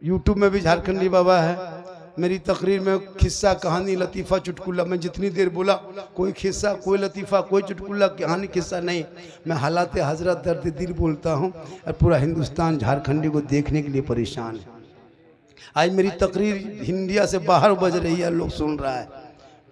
यूट्यूब में भी झारखंडी बाबा है। मेरी तकरीर में किस्सा कहानी लतीफ़ा चुटकुला, मैं जितनी देर बोला कोई किस्सा कोई लतीफ़ा कोई चुटकुला कहानी किस्सा नहीं, मैं हालात हजरत दर्द दिल बोलता हूँ। और पूरा हिंदुस्तान झारखंडी को देखने के लिए परेशान है। आज मेरी तकरीर इंडिया से बाहर बज रही है, लोग सुन रहा है।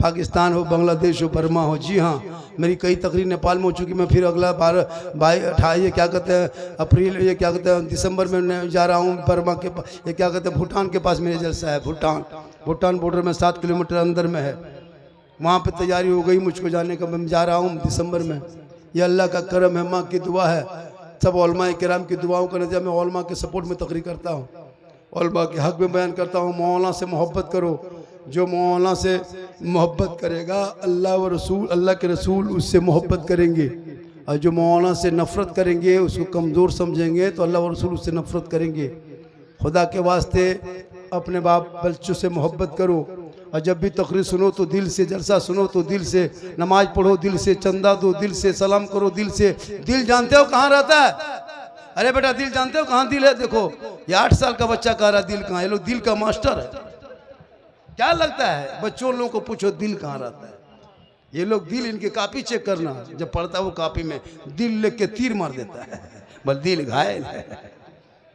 पाकिस्तान हो, बांग्लादेश हो, बर्मा हो। जी हाँ, मेरी कई तकरीर नेपाल में हो चुकी। मैं फिर अगला 28 ये क्या कहते हैं अप्रैल, ये क्या कहते हैं दिसंबर में जा रहा हूँ बर्मा के पास, ये क्या कहते हैं भूटान के पास मेरे जलसा है। भूटान बॉर्डर में 7 किलोमीटर अंदर में है। वहाँ पे तैयारी हो गई मुझको जाने का। मैं जा रहा हूँ दिसंबर में। ये अल्लाह का करम है, माँ की दुआ है, सब उलमा किराम की दुआओं का नतीजा। मैं उलमा के सपोर्ट में तकरीर करता हूँ, उलमा के हक में बयान करता हूँ। मौलाना से मोहब्बत करो। जो मौलाना से मोहब्बत करेगा अल्लाह व रसूल, अल्लाह के रसूल उससे मोहब्बत करेंगे। और जो मौलाना से नफ़रत करेंगे, उसको कमज़ोर समझेंगे, तो अल्लाह व रसूल उससे नफ़रत करेंगे। खुदा के वास्ते अपने बाप बच्चों से मोहब्बत करो। और जब भी तकरीर सुनो तो दिल से, जलसा सुनो तो दिल से, नमाज पढ़ो दिल से, चंदा दो दिल से, सलाम करो दिल से। दिल जानते हो कहाँ रहता है? अरे बेटा दिल जानते हो कहाँ दिल है? देखो ये 8 साल का बच्चा कह रहा है दिल कहाँ है। ये लोग दिल का मास्टर है। क्या लगता है बच्चों लोगों को पूछो दिल कहाँ रहता है? ये लोग दिल, इनके कापी चेक करना, जब पढ़ता है वो कापी में दिल लिख के तीर मार देता है, बस दिल घायल है।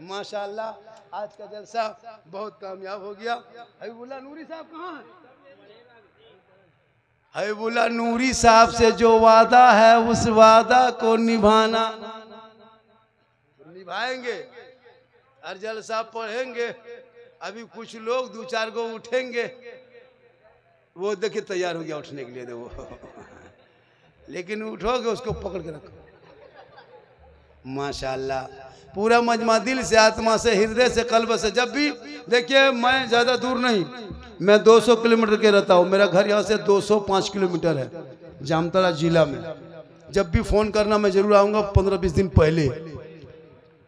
माशाल्लाह आज का जलसा बहुत कामयाब हो गया। हबीबुल्लाह नूरी साहब कहाँ हैं? हबीबुल्लाह नूरी साहब से जो वादा है उस वादा को निभाना, निभाएंगे। और जलसा पढ़ेंगे। अभी कुछ लोग 2-4 गो उठेंगे, वो देखिए तैयार हो गया उठने के लिए वो लेकिन उठोगे उसको पकड़ के रखो। माशाल्लाह पूरा मजमा दिल से, आत्मा से, हृदय से, कल्ब से। जब भी देखिए मैं ज़्यादा दूर नहीं, मैं 200 किलोमीटर के रहता हूँ। मेरा घर यहाँ से 205 किलोमीटर है, जामताड़ा जिला में। जब भी फ़ोन करना मैं ज़रूर आऊँगा 15-20 दिन पहले।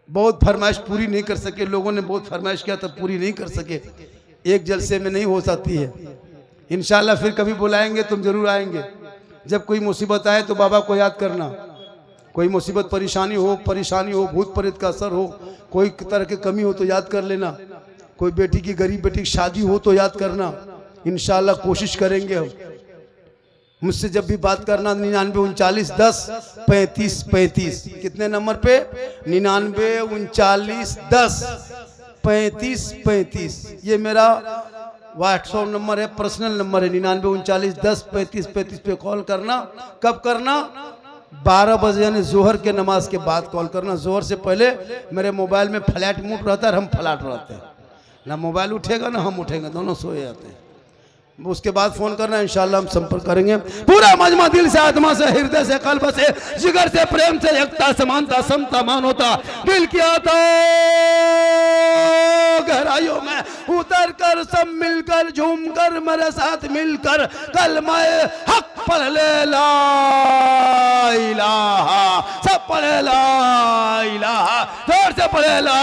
बहुत फरमाइश पूरी नहीं कर सके, लोगों ने बहुत फरमाइश किया तब पूरी नहीं कर सके। एक जलसे में नहीं हो सकती है। इंशाल्लाह फिर कभी बुलाएंगे तुम जरूर आएंगे। जब कोई मुसीबत आए तो बाबा को याद करना। कोई मुसीबत परेशानी हो, भूत प्रेत का असर हो, कोई तरह की कमी हो तो याद कर लेना। कोई बेटी की, गरीब बेटी की शादी हो तो याद करना। इंशाल्लाह कोशिश करेंगे हम। मुझसे जब भी बात करना 99 39 10 35 35। कितने नंबर पे? 99 39 10 35 35। ये मेरा व्हाट्सएप नंबर है, पर्सनल नंबर है। 99 39 10 35 35 पे कॉल करना। कब करना? 12 बजे यानी जोहर के नमाज के बाद कॉल करना। जोहर से पहले मेरे मोबाइल में फ्लैट मोड रहता है, हम फ्लैट रहते हैं, ना मोबाइल उठेगा ना हम उठेंगे, दोनों सोए जाते हैं। उसके बाद फोन करना, इंशाल्लाह हम संपर्क करेंगे। पूरा मजमा दिल से, आत्मा से, हृदय से, कल्ब से, जिगर से, प्रेम से, एकता, समानता, समता, मानवता, दिल की आता गहराइयों में उतर कर सब मिलकर झूम कर मेरे साथ मिलकर कलमा हक पढ़ ले, ला इलाहा। सब पढ़े ला इलाहा, जोर से पढ़े ला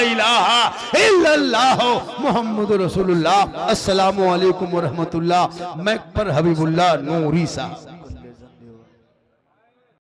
इलाहा इल्लल्लाह मुहम्मद रसूलुल्लाह। अस्सलामु अलैकुम व रहमतुल्लाह। मैं पर हबीबुल्लाह नूरी साहब।